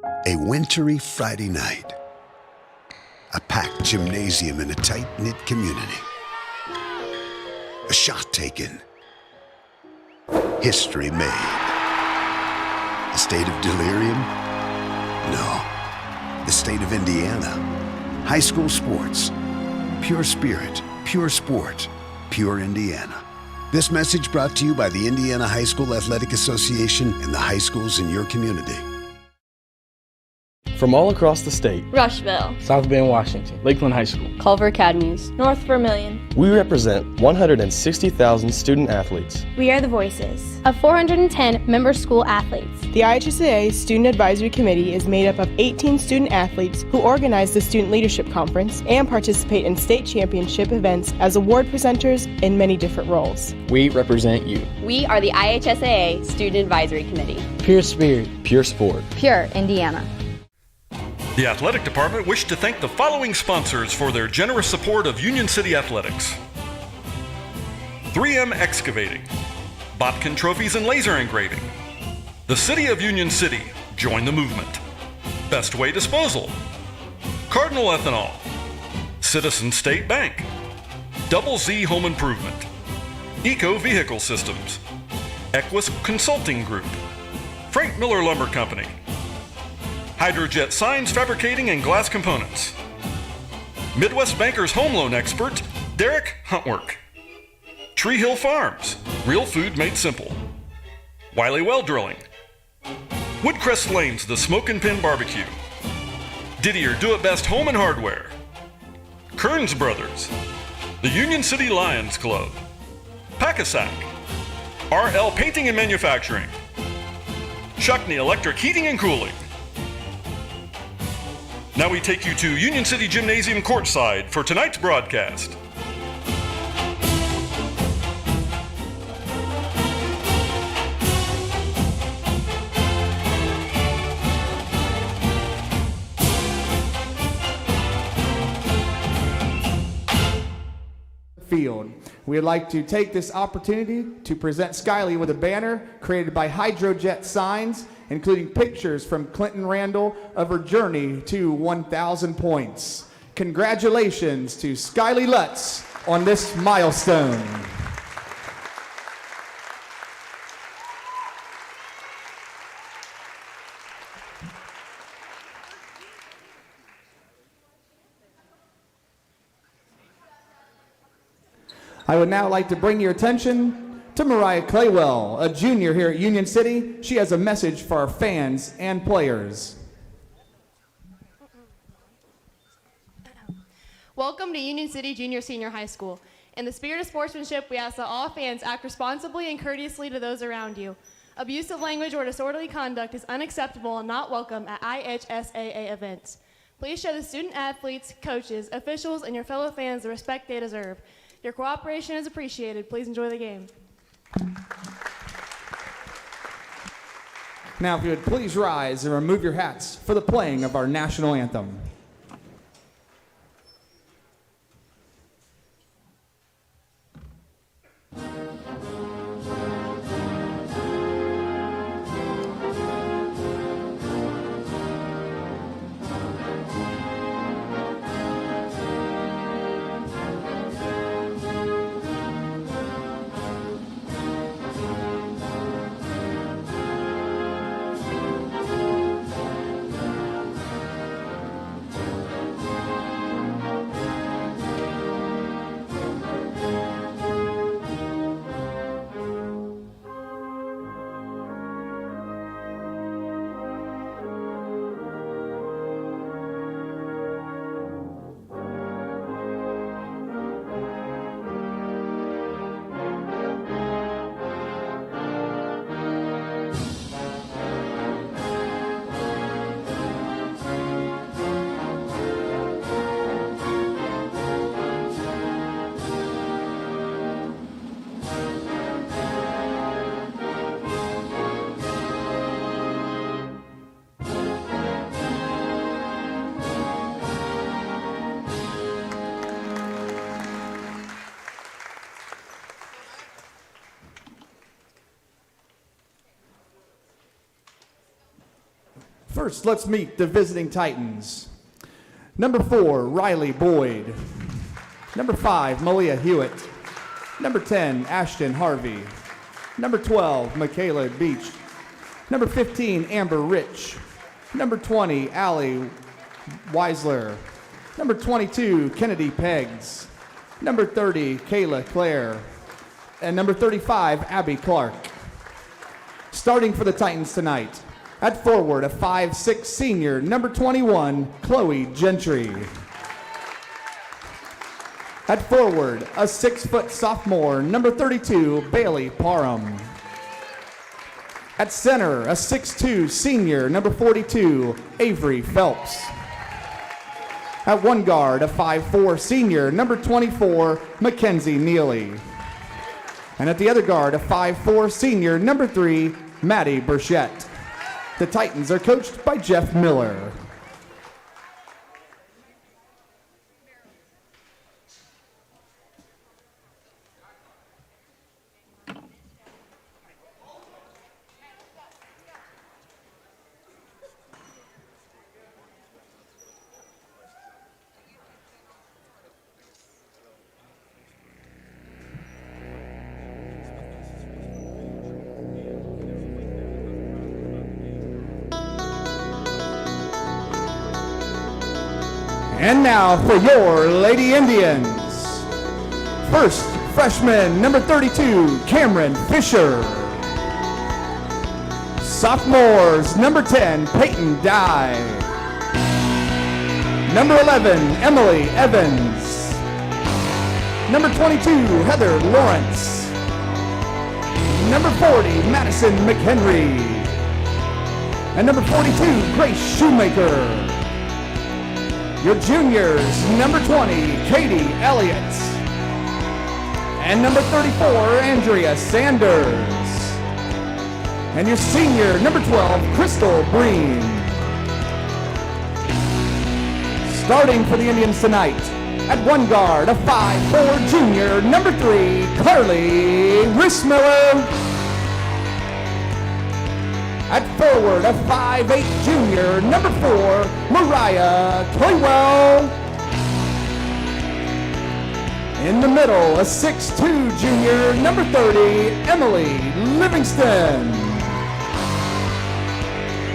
A wintry Friday night. A packed gymnasium in a tight-knit community. A shot taken. History made. A state of delirium? No. The state of Indiana. High school sports. Pure spirit, pure sport, pure Indiana. This message brought to you by the Indiana High School Athletic Association and the high schools in your community. From all across the state, Rushville, South Bend, Washington, Lakeland High School, Culver Academies, North Vermilion, we represent 160,000 student athletes. We are the voices of 410 member school athletes. The IHSAA Student Advisory Committee is made up of 18 student athletes who organize the Student Leadership Conference and participate in state championship events as award presenters in many different roles. We represent you. We are the IHSAA Student Advisory Committee. Pure spirit, pure sport, pure Indiana. The Athletic Department wished to thank the following sponsors for their generous support of Union City Athletics. 3M Excavating, Botkin Trophies and Laser Engraving, the City of Union City, join the movement. Best Way Disposal, Cardinal Ethanol, Citizen State Bank, Double Z Home Improvement, Eco Vehicle Systems, Equus Consulting Group, Frank Miller Lumber Company, Hydrojet Signs Fabricating and Glass Components, Midwest Bankers Home Loan Expert, Derek Huntwork, Tree Hill Farms, real food made simple, Wiley Well Drilling, Woodcrest Lanes, the Smoke and Pin Barbecue, Didier Do-It-Best Home and Hardware, Kearns Brothers, the Union City Lions Club, Packasack, RL Painting and Manufacturing, Shuckney Electric Heating and Cooling. Now we take you to Union City Gymnasium courtside for tonight's broadcast. Field. We'd like to take this opportunity to present Skyly with a banner created by Hydrojet Signs, including pictures from Clinton Randall of her journey to 1,000 points. Congratulations to Skyly Lutz on this milestone. I would now like to bring your attention to Mariah Claywell, a junior here at Union City. She has a message for our fans and players. Welcome to Union City Junior Senior High School. In the spirit of sportsmanship, we ask that all fans act responsibly and courteously to those around you. Abusive language or disorderly conduct is unacceptable and not welcome at IHSAA events. Please show the student athletes, coaches, officials, and your fellow fans the respect they deserve. Your cooperation is appreciated. Please enjoy the game. Now, if you would please rise and remove your hats for the playing of our national anthem. First, let's meet the visiting Titans. Number 4, Riley Boyd. Number 5, Malia Hewitt. Number 10, Ashton Harvey. Number 12, Michaela Beach. Number 15, Amber Rich. Number 20, Allie Weisler. Number 22, Kennedy Peggs. Number 30, Kayla Clare. And number 35, Abby Clark. Starting for the Titans tonight, at forward, a 5'6" senior, number 21, Chloe Gentry. At forward, a 6-foot sophomore, number 32, Bailey Parham. At center, a 6'2" senior, number 42, Avery Phelps. At one guard, a 5'4" senior, number 24, Mackenzie Neely. And at the other guard, a 5'4" senior, number 3, Maddie Burchett. The Titans are coached by Jeff Miller. And now for your Lady Indians. First, freshman number 32, Cameron Fisher. Sophomores, number 10, Peyton Dye. Number 11, Emily Evans. Number 22, Heather Lawrence. Number 40, Madison McHenry. And number 42, Grace Shoemaker. Your juniors, number 20, Katie Elliott. And number 34, Andrea Sanders. And your senior, number 12, Crystal Breen. Starting for the Indians tonight, at one guard, a 5'4" junior, number 3, Carly Rissmiller. At forward, a 5'8" junior, number 4, Mariah Toywell. In the middle, a 6'2" junior, number 30, Emily Livingston.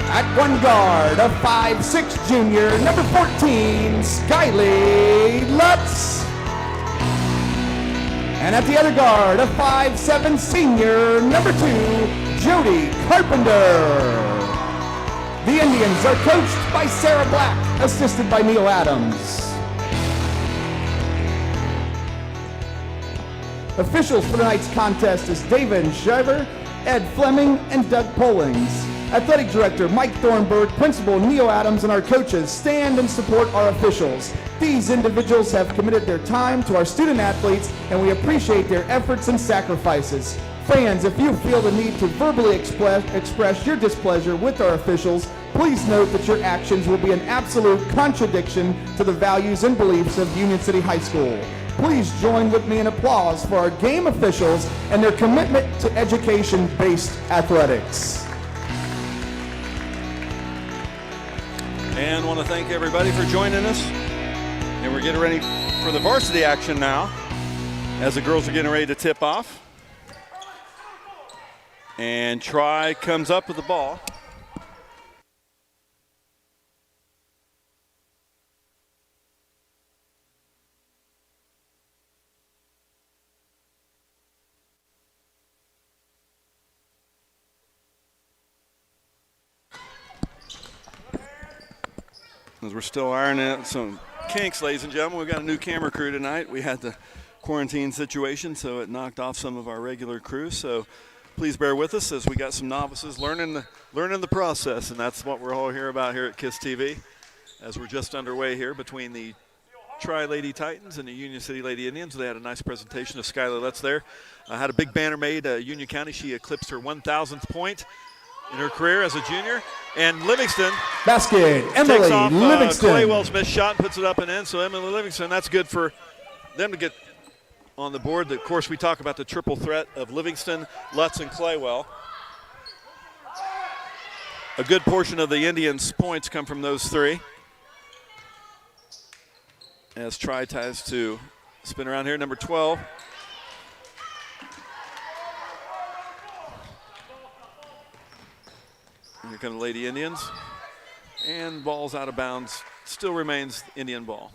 At one guard, a 5'6" junior, number 14, Skyly Lutz. And at the other guard, a 5'7" senior, number 2, Jody Carpenter. The Indians are coached by Sarah Black, assisted by Neil Adams. Officials for tonight's contest is David Shiver, Ed Fleming, and Doug Pollings. Athletic Director Mike Thornburg, Principal Neil Adams, and our coaches stand and support our officials. These individuals have committed their time to our student athletes, and we appreciate their efforts and sacrifices. Fans, if you feel the need to verbally express your displeasure with our officials, please note that your actions will be an absolute contradiction to the values and beliefs of Union City High School. Please join with me in applause for our game officials and their commitment to education-based athletics. And want to thank everybody for joining us. And we're getting ready for the varsity action now as the girls are getting ready to tip off. And Try comes up with the ball. As we're still ironing out some kinks, ladies and gentlemen, we've got a new camera crew tonight. We had the quarantine situation, so it knocked off some of our regular crew. So please bear with us as we got some novices learning the process, and that's what we're all here about here at K.I.S.S TV. As we're just underway here between the Tri-Lady Titans and the Union City Lady Indians. They had a nice presentation of Skylar Lutz there. Had a big banner made. Union County, she eclipsed her 1,000th point in her career as a junior. And Livingston basket, Emily takes off Livingston. Claywell's missed shot and puts it up and in. So Emily Livingston, that's good for them to get on the board. Of course, we talk about the triple threat of Livingston, Lutz, and Claywell. A good portion of the Indians' points come from those three. As Tri tries to spin around here, number 12. Here come the Lady Indians. And ball's out of bounds. Still remains Indian ball.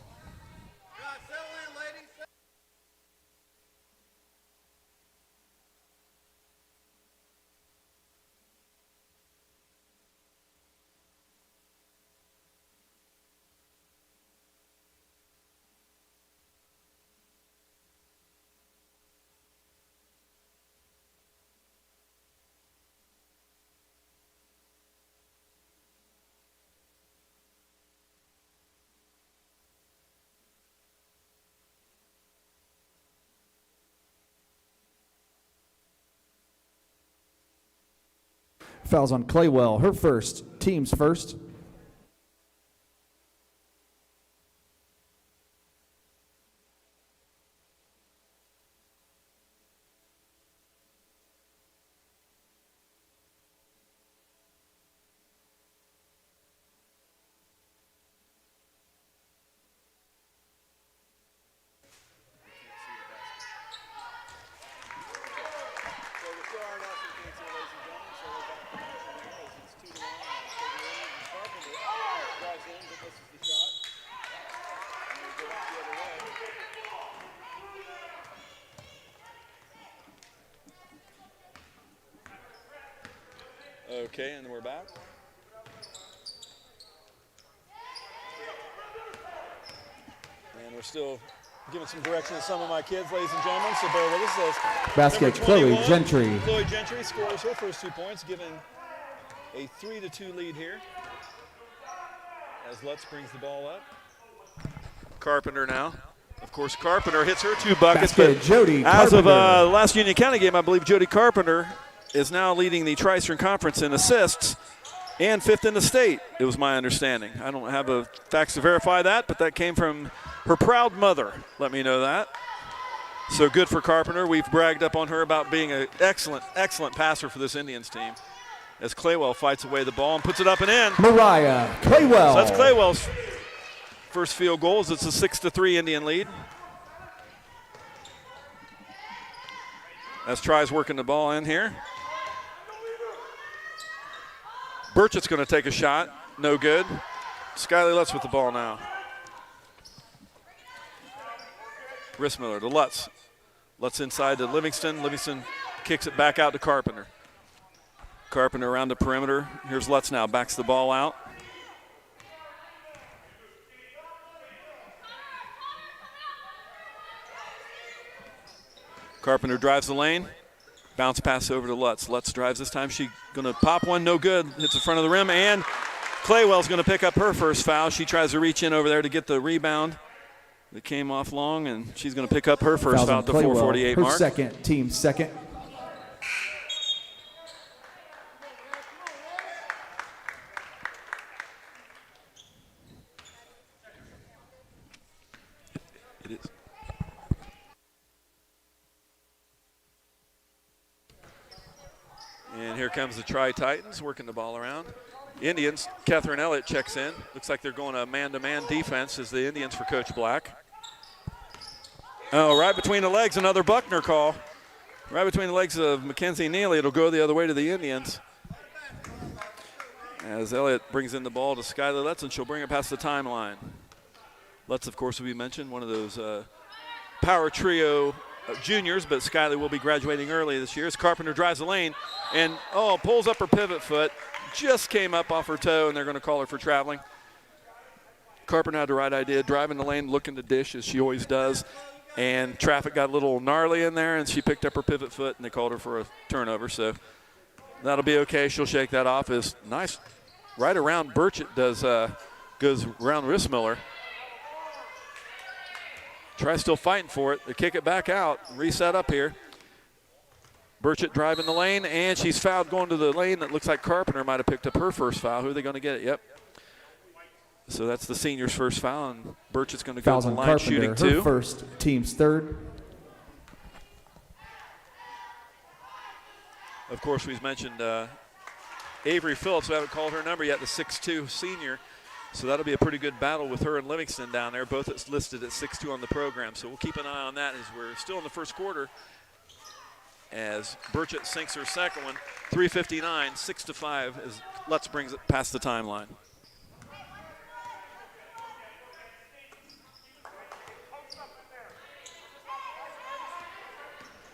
Fouls on Claywell, her first, team's first. Okay, and we're back. And we're still giving some direction to some of my kids, ladies and gentlemen, so bear with us. Basket, Chloe Gentry. Chloe Gentry scores her first 2 points, giving a 3-2 lead here. As Lutz brings the ball up. Carpenter now. Of course, Carpenter hits her 2 buckets. Basket, Jody as Carpenter. of the last Union County game, I believe Jody Carpenter is now leading the Tri-Eastern Conference in assists and 5th in the state, it was my understanding. I don't have the facts to verify that, but that came from her proud mother, let me know that. So good for Carpenter. We've bragged up on her about being an excellent, excellent passer for this Indians team. As Claywell fights away the ball and puts it up and in. Mariah Claywell. So that's Claywell's first field goal. It's a 6-3 Indian lead. As Tri's working the ball in here. Burchett's going to take a shot. No good. Skyly Lutz with the ball now. Rissmiller to Lutz. Lutz inside to Livingston. Livingston kicks it back out to Carpenter. Carpenter around the perimeter. Here's Lutz now. Backs the ball out. Carpenter drives the lane. Bounce pass over to Lutz. Lutz drives this time. She's going to pop one. No good. Hits the front of the rim. And Claywell's going to pick up her first foul. She tries to reach in over there to get the rebound. It came off long, and she's going to pick up her first foul at the 4:48 mark. Her second, team second. It is. And here comes the Tri-Titans working the ball around. Indians, Catherine Elliott checks in. Looks like they're going a man-to-man defense as the Indians for Coach Black. Oh, right between the legs, another Buckner call. Right between the legs of Mackenzie Neely. It'll go the other way to the Indians. As Elliott brings in the ball to Skylar Lutz, and she'll bring it past the timeline. Lutz, of course, will be mentioned, one of those power trio juniors, but Skylar will be graduating early this year as Carpenter drives the lane and, pulls up her pivot foot. Just came up off her toe, and they're going to call her for traveling. Carpenter had the right idea, driving the lane, looking to dish as she always does, and traffic got a little gnarly in there, and she picked up her pivot foot, and they called her for a turnover. So that'll be okay. She'll shake that off. Is nice. Right around Burchett goes around Rissmiller. Try still fighting for it. They kick it back out. Reset up here. Burchett driving the lane, and she's fouled going to the lane. That looks like Carpenter might have picked up her first foul. Who are they going to get it? Yep. So that's the senior's first foul, and Burchett's going to go to the line Carpenter, shooting her two. First, team's third. Of course, we've mentioned Avery Phillips. We haven't called her number yet, the 6'2 senior. So that'll be a pretty good battle with her and Livingston down there, both listed at 6'2 on the program. So we'll keep an eye on that as we're still in the first quarter as Burchett sinks her second one. 3:59, 6-5 as Lutz brings it past the timeline.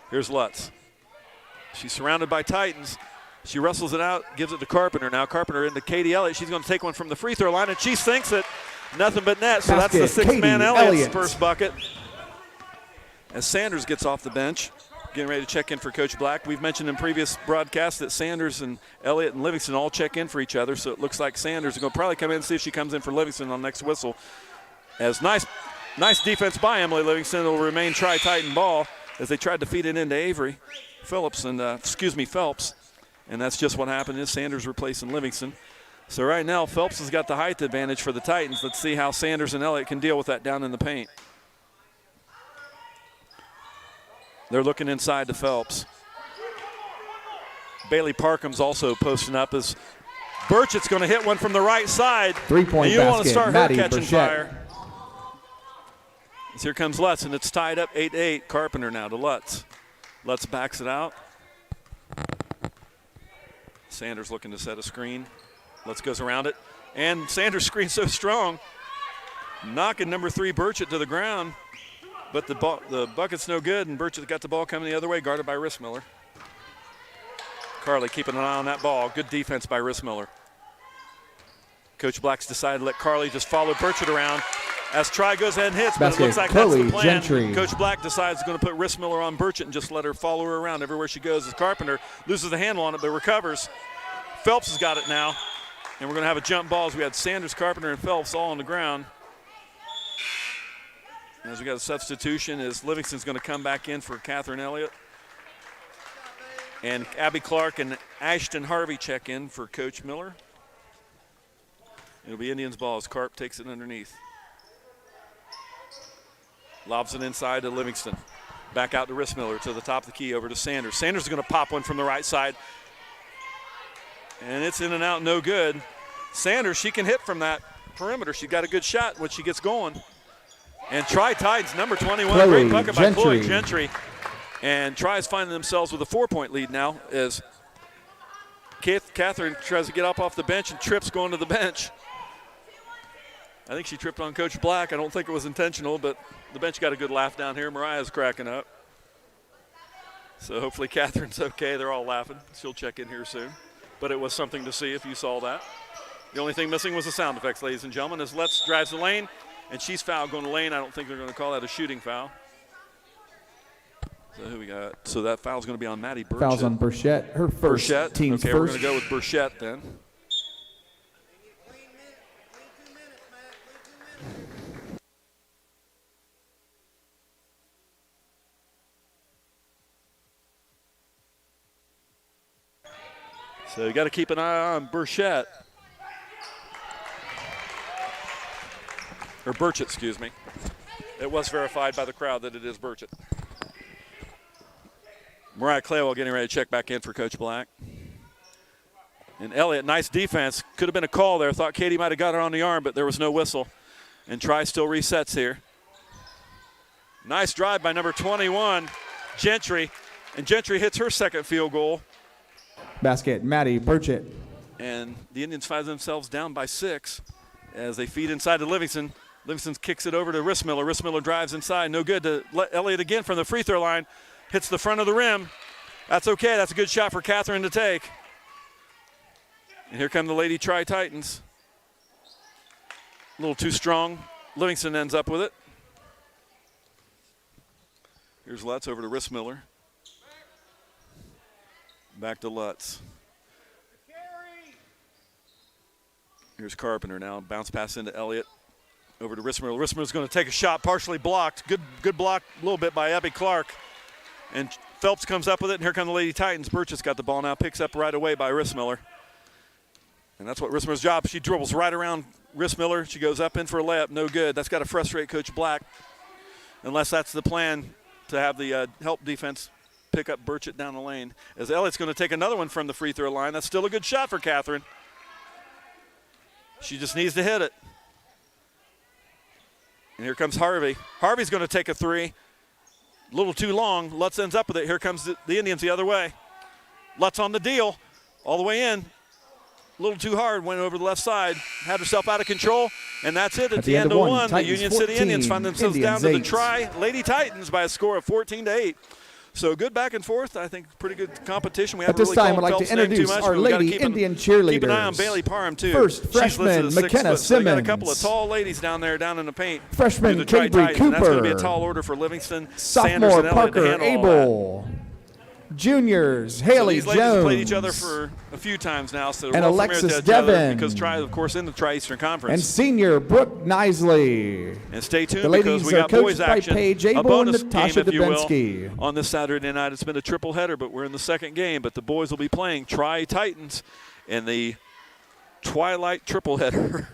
Here's Lutz. She's surrounded by Titans. She wrestles it out, gives it to Carpenter. Now Carpenter into Katie Elliott. She's going to take one from the free throw line, and she sinks it. Nothing but net, so Basket, that's the six-man Katie Elliott's Elliott. first bucket. As Sanders gets off the bench, getting ready to check in for Coach Black. We've mentioned in previous broadcasts that Sanders and Elliott and Livingston all check in for each other, so it looks like Sanders is going to probably come in and see if she comes in for Livingston on next whistle. As nice defense by Emily Livingston. It will remain Tri-Titan ball as they tried to feed it into Avery Phelps, and that's just what happened is Sanders replacing Livingston. So right now Phelps has got the height advantage for the Titans. Let's see how Sanders and Elliott can deal with that down in the paint. They're looking inside to Phelps. Bailey Parkham's also posting up as Burchett's going to hit one from the right side. Three-point and you want to basket, start Maddie her catching Burchett. fire. As here comes Lutz, and it's tied up 8-8. Carpenter now to Lutz. Lutz backs it out. Sanders looking to set a screen. Lutz goes around it. And Sanders' screen so strong, knocking number 3 Burchett to the ground. But the bucket's no good, and Burchett got the ball coming the other way, guarded by Rissmiller. Carly keeping an eye on that ball. Good defense by Rissmiller. Coach Black's decided to let Carly just follow Burchett around as Tri goes ahead and hits, but it looks like that's the plan. Gentry. Coach Black decides he's going to put Rissmiller on Burchett and just let her follow her around everywhere she goes as Carpenter loses the handle on it but recovers. Phelps has got it now, and we're going to have a jump ball as we had Sanders, Carpenter, and Phelps all on the ground. As we got a substitution, as Livingston's going to come back in for Catherine Elliott. And Abby Clark and Ashton Harvey check in for Coach Miller. It'll be Indians' ball as Carp takes it underneath. Lobs it inside to Livingston. Back out to Rissmiller to the top of the key over to Sanders. Sanders is going to pop one from the right side. And it's in and out, no good. Sanders, she can hit from that perimeter. She got a good shot when she gets going. And Tri-Titans, number 21, Chloe great bucket by Chloe Gentry. Gentry. And Tri's finding themselves with a 4-point lead now as Catherine tries to get up off the bench and trips going to the bench. I think she tripped on Coach Black. I don't think it was intentional, but the bench got a good laugh down here. Mariah's cracking up. So hopefully Catherine's okay. They're all laughing. She'll check in here soon. But it was something to see if you saw that. The only thing missing was the sound effects, ladies and gentlemen, as Letts drives the lane, and she's fouled going to lane. I don't think they're going to call that a shooting foul. So who we got? So that foul's going to be on Maddie Burchett. Fouls on Burchett, her first, Burchett. team's okay, first. we're going to go with Burchett then. So you got to keep an eye on Burchett. Or Burchett, excuse me. It was verified by the crowd that it is Burchett. Mariah Claywell getting ready to check back in for Coach Black. And Elliott, nice defense. Could have been a call there. Thought Katie might have got her on the arm, but there was no whistle. And Tri still resets here. Nice drive by number 21, Gentry. And Gentry hits her second field goal. Basket, Maddie Burchett. And the Indians find themselves down by 6 as they feed inside to Livingston. Livingston kicks it over to Rissmiller. Rissmiller drives inside. No good to Elliott again from the free throw line. Hits the front of the rim. That's okay. That's a good shot for Catherine to take. And here come the Lady Tri-Titans. A little too strong. Livingston ends up with it. Here's Lutz over to Rissmiller. Back to Lutz. Here's Carpenter now. Bounce pass into Elliott. Over to Rissmiller. Rissmiller's going to take a shot, partially blocked. Good block a little bit by Abby Clark. And Phelps comes up with it, and here come the Lady Titans. Burchett's got the ball now. Picks up right away by Rissmiller. And that's what Rissmiller's job. She dribbles right around Rissmiller. She goes up in for a layup. No good. That's got to frustrate Coach Black. Unless that's the plan, to have the help defense pick up Burchett down the lane. As Elliott's going to take another one from the free throw line. That's still a good shot for Catherine. She just needs to hit it. And here comes Harvey. Harvey's going to take a three. A little too long. Lutz ends up with it. Here comes the Indians the other way. Lutz on the deal. All the way in. A little too hard. Went over the left side. Had herself out of control. And that's it. At the end of one, the Union City Indians find themselves down to the Tri-Lady Titans by a score of 14-8. So good back and forth. I think pretty good competition. We At this time, I'd like to introduce our Lady Indian cheerleaders. Keep an eye on Bailey Parham, too. First, freshman McKenna Simmons. So we got a couple of tall ladies down in the paint. Freshman Cabry Cooper. That's going to be a tall order for Livingston, Sophomore Sanders, and Elliott Parker to handle Abel. Juniors, Haley Jones. These ladies have played each other Jones. for a few times now, so And well Alexis familiar to each other Devon. because of course, in the Tri-Eastern Conference. And senior Brooke Knisley. And stay tuned The because ladies we are got boys coached by action, Paige a Abel and bonus Natasha game, if you will, Dubinsky. on this Saturday night. It's been a triple header, but we're in the second game. But the boys will be playing Tri-Titans in the Twilight triple header.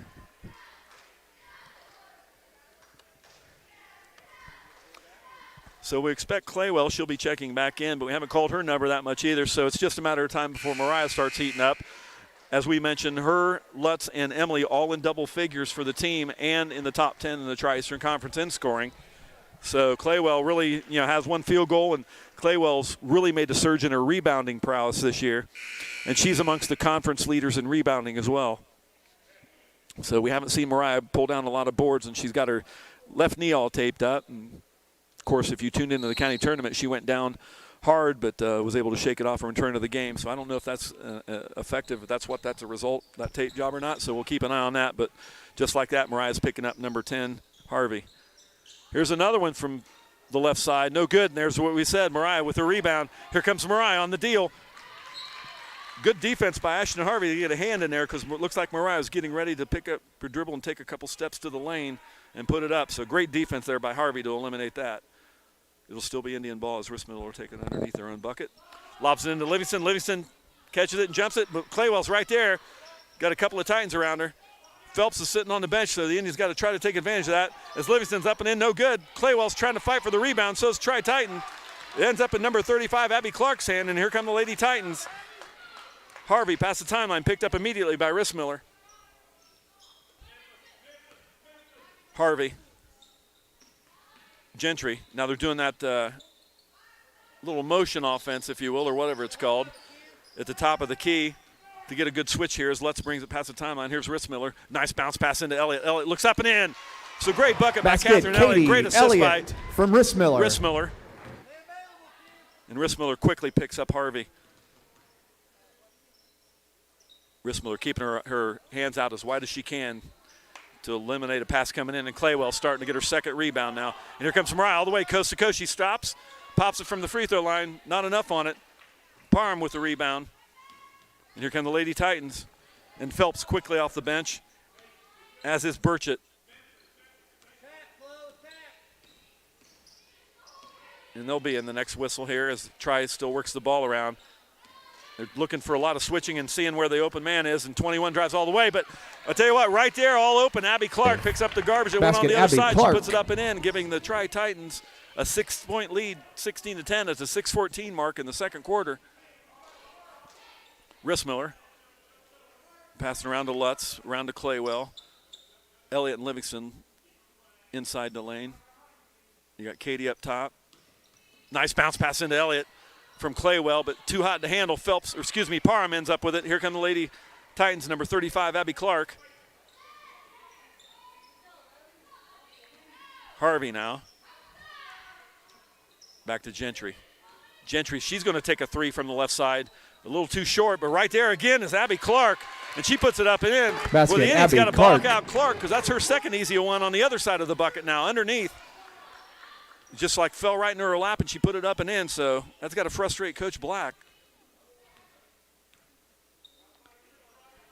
So we expect Claywell. She'll be checking back in, but we haven't called her number that much either. So it's just a matter of time before Mariah starts heating up. As we mentioned, her, Lutz, and Emily all in double figures for the team and in the top 10 in the Tri-Eastern Conference in scoring. So Claywell really, has one field goal, and Claywell's really made a surge in her rebounding prowess this year. And she's amongst the conference leaders in rebounding as well. So we haven't seen Mariah pull down a lot of boards, and she's got her left knee all taped up. And of course, if you tuned into the county tournament, she went down hard, but was able to shake it off and return to the game. So I don't know if that's effective, if that's a result, that tape job or not. So we'll keep an eye on that. But just like that, Mariah's picking up number 10, Harvey. Here's another one from the left side. No good. And there's what we said, Mariah with a rebound. Here comes Mariah on the deal. Good defense by Ashton Harvey to get a hand in there because it looks like Mariah is getting ready to pick up her dribble and take a couple steps to the lane and put it up. So great defense there by Harvey to eliminate that. It'll still be Indian ball as Rissmill will take it underneath their own bucket. Lobs it into Livingston. Livingston catches it and jumps it, but Claywell's right there. Got a couple of Titans around her. Phelps is sitting on the bench, so the Indians got to try to take advantage of that. As Livingston's up and in, no good. Claywell's trying to fight for the rebound, so is Tri-Titan. It ends up in number 35, Abby Clark's hand, and here come the Lady Titans. Harvey past the timeline, picked up immediately by Rissmiller. Harvey. Gentry. Now they're doing that little motion offense, if you will, or whatever it's called, at the top of the key to get a good switch here as Lutz brings it past the timeline. Here's Rissmiller. Nice bounce pass into Elliott. Elliott looks up and in. So great bucket by Catherine Elliott. Great assist Elliott by from Rissmiller. Rissmiller. And Rissmiller quickly picks up Harvey. Rissmiller keeping her hands out as wide as she can to eliminate a pass coming in, and Claywell starting to get her second rebound now. And here comes Mariah all the way coast to coast. She stops, pops it from the free throw line. Not enough on it. Parham with the rebound. And here come the Lady Titans. And Phelps quickly off the bench, as is Burchett. And they'll be in the next whistle here as Tri still works the ball around. They're looking for a lot of switching and seeing where the open man is, and 21 drives all the way. But I'll tell you what, right there, all open, Abby Clark picks up the garbage. It went on the other side. She puts it up and in, giving the Tri-Titans a 6-point lead, 16-10. It's a 6:14 mark in the second quarter. Rissmiller passing around to Lutz, around to Claywell. Elliott and Livingston inside the lane. You got Katie up top. Nice bounce pass into Elliott from Claywell, but too hot to handle. Parham ends up with it. Here come the Lady Titans, number 35, Abby Clark. Harvey now. Back to Gentry. Gentry, she's going to take a three from the left side. A little too short, but right there again is Abby Clark, and she puts it up and in. Basket, well, the Indians got to Clark. block out Clark because that's her second easy one on the other side of the bucket now, underneath. Just like fell right into her lap, and she put it up and in, so that's got to frustrate Coach Black.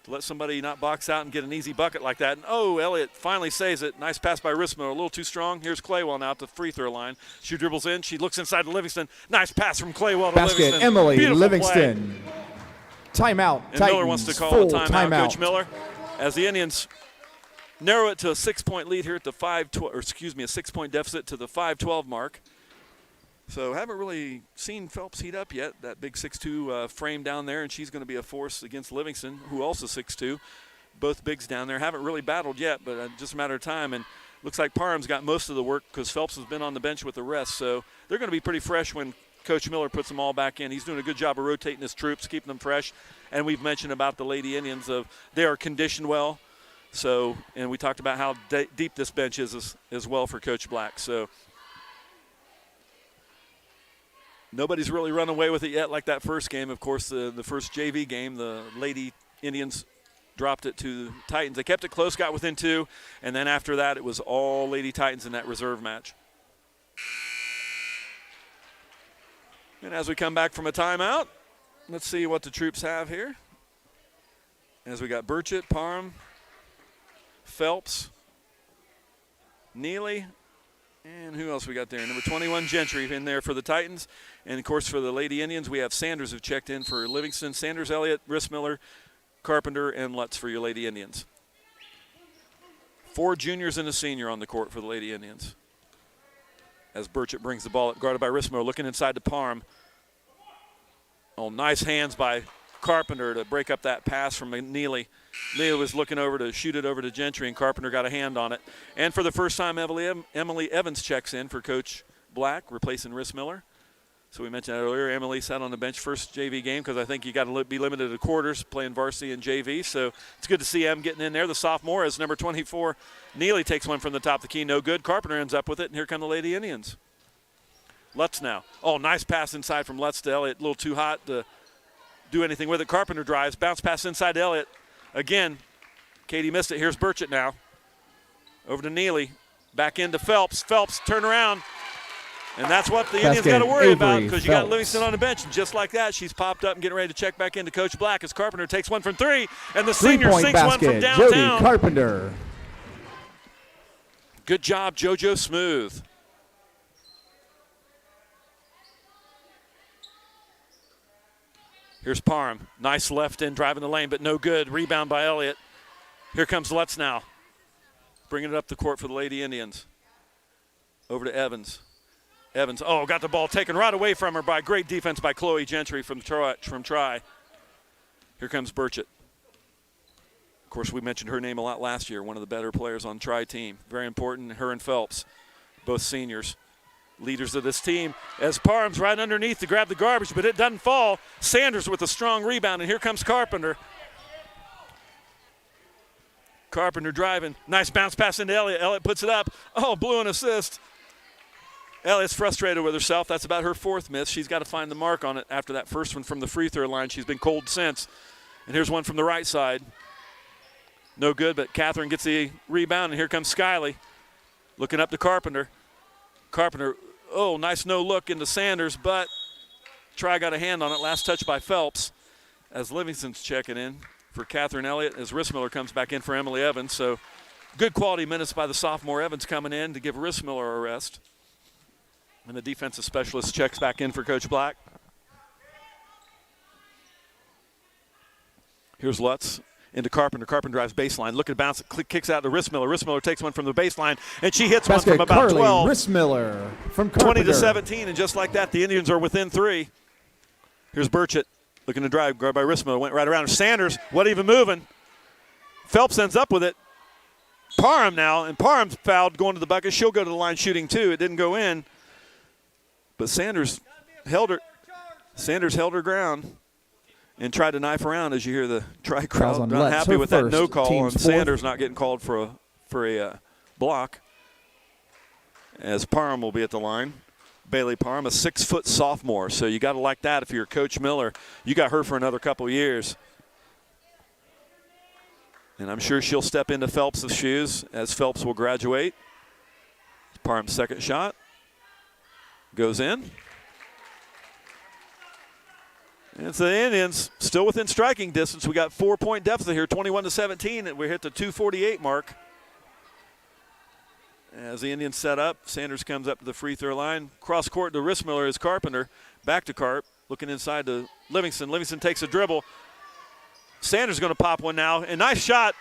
To let somebody not box out and get an easy bucket like that. And, Elliott finally saves it. Nice pass by Rissmiller. A little too strong. Here's Claywell now at the free throw line. She dribbles in. She looks inside to Livingston. Nice pass from Claywell to Basket, Livingston. Emily Beautiful Livingston. Play. Timeout. And Titans, Miller wants to call a timeout. timeout. Coach Miller, as the Indians narrow it to a 6-point lead here at the a 6-point deficit to the 5:12 mark. So haven't really seen Phelps heat up yet. That big 6'2" frame down there, and she's going to be a force against Livingston, who also 6'2". Both bigs down there. Haven't really battled yet, but just a matter of time. And looks like Parham's got most of the work because Phelps has been on the bench with the rest. So they're going to be pretty fresh when Coach Miller puts them all back in. He's doing a good job of rotating his troops, keeping them fresh. And we've mentioned about the Lady Indians they are conditioned well. So, and we talked about how deep this bench is as well for Coach Black. So nobody's really run away with it yet like that first game. Of course, the first JV game, the Lady Indians dropped it to the Titans. They kept it close, got within 2, and then after that it was all Lady Titans in that reserve match. And as we come back from a timeout, let's see what the troops have here. As we got Burchett, Parham, Phelps, Neely, and who else we got there? Number 21, Gentry in there for the Titans. And, of course, for the Lady Indians, we have Sanders who checked in for Livingston. Sanders, Elliott, Rissmiller, Carpenter, and Lutz for your Lady Indians. 4 juniors and a senior on the court for the Lady Indians. As Burchett brings the ball up, guarded by Rissmiller, looking inside to Parham. Oh, nice hands by Carpenter to break up that pass from Neely. Neely was looking over to shoot it over to Gentry, and Carpenter got a hand on it. And for the first time, Emily Evans checks in for Coach Black, replacing Rissmiller. So we mentioned that earlier. Emily sat on the bench first JV game because I think you got to be limited to quarters playing varsity and JV. So it's good to see Em getting in there. The sophomore as number 24. Neely takes one from the top of the key. No good. Carpenter ends up with it, and here come the Lady Indians. Lutz now. Oh, nice pass inside from Lutz to Elliott. A little too hot to do anything with it. Carpenter drives. Bounce pass inside to Elliott. Again, Katie missed it. Here's Burchett now. Over to Neely. Back into Phelps. Phelps, turn around. And that's what the Indians got to worry about because you got Livingston on the bench. And just like that, she's popped up and getting ready to check back into Coach Black as Carpenter takes one from 3. And the senior sinks one from downtown. Jody Carpenter. Good job, JoJo Smooth. Here's Parham. Nice left in, driving the lane, but no good. Rebound by Elliott. Here comes Lutz now. Bringing it up the court for the Lady Indians. Over to Evans. Evans, oh, got the ball taken right away from her by great defense by Chloe Gentry from Tri. Here comes Burchett. Of course, we mentioned her name a lot last year, one of the better players on Tri team. Very important, her and Phelps, both seniors. Leaders of this team as Parham's right underneath to grab the garbage, but it doesn't fall. Sanders with a strong rebound, and here comes Carpenter. Carpenter driving. Nice bounce pass into Elliott. Elliott puts it up. Oh, blew an assist. Elliott's frustrated with herself. That's about her 4th miss. She's got to find the mark on it after that first one from the free throw line. She's been cold since. And here's one from the right side. No good, but Catherine gets the rebound, and here comes Skyley. Looking up to Carpenter. Carpenter, oh, nice no look into Sanders, but Tri got a hand on it. Last touch by Phelps as Livingston's checking in for Catherine Elliott as Rissmiller comes back in for Emily Evans. So good quality minutes by the sophomore Evans coming in to give Rissmiller a rest. And the defensive specialist checks back in for Coach Black. Here's Lutz into Carpenter. Carpenter drives baseline. Look at bounce. Kicks out to Rissmiller. Rissmiller takes one from the baseline, and she hits one from about 12. Rissmiller from Carpenter. Carpenter. 20-17, and just like that, the Indians are within 3. Here's Burchett looking to drive. Guarded by Rissmiller. Went right around her. Sanders, what even moving? Phelps ends up with it. Parham now, and Parham's fouled going to the bucket. She'll go to the line shooting too. It didn't go in. But Sanders held her ground and tried to knife around as you hear the Tri crowd not happy with that no call on Sanders not getting called for a block. As Parham will be at the line. Bailey Parham, a 6-foot sophomore. So you got to like that if you're Coach Miller. You got her for another couple years. And I'm sure she'll step into Phelps' shoes as Phelps will graduate. Parham's second shot. Goes in. And it's the Indians still within striking distance. We got 4-point deficit here, 21-17, and we hit the 2:48 mark. As the Indians set up, Sanders comes up to the free throw line. Cross court to Rissmiller is Carpenter. Back to Carp, looking inside to Livingston. Livingston takes a dribble. Sanders going to pop one now. And nice shot.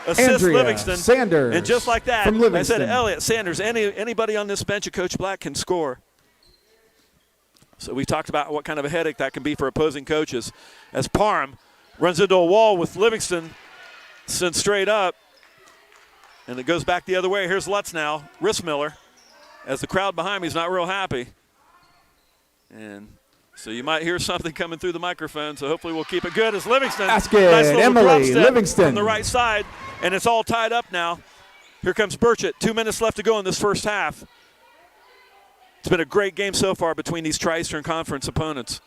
Assist Livingston. Sanders. And just like that, from Livingston. I said Elliott, Sanders, anybody on this bench of Coach Black can score. So we talked about what kind of a headache that can be for opposing coaches. As Parham runs into a wall with Livingston, sent straight up, and it goes back the other way. Here's Lutz now, Rissmiller, as the crowd behind me is not real happy. And so you might hear something coming through the microphone, so hopefully we'll keep it good as Livingston. That's good, nice little Emily, drop step Livingston. on the right side, and it's all tied up now. Here comes Burchett. 2 minutes left to go in this first half. It's been a great game so far between these Tri-Eastern Conference opponents.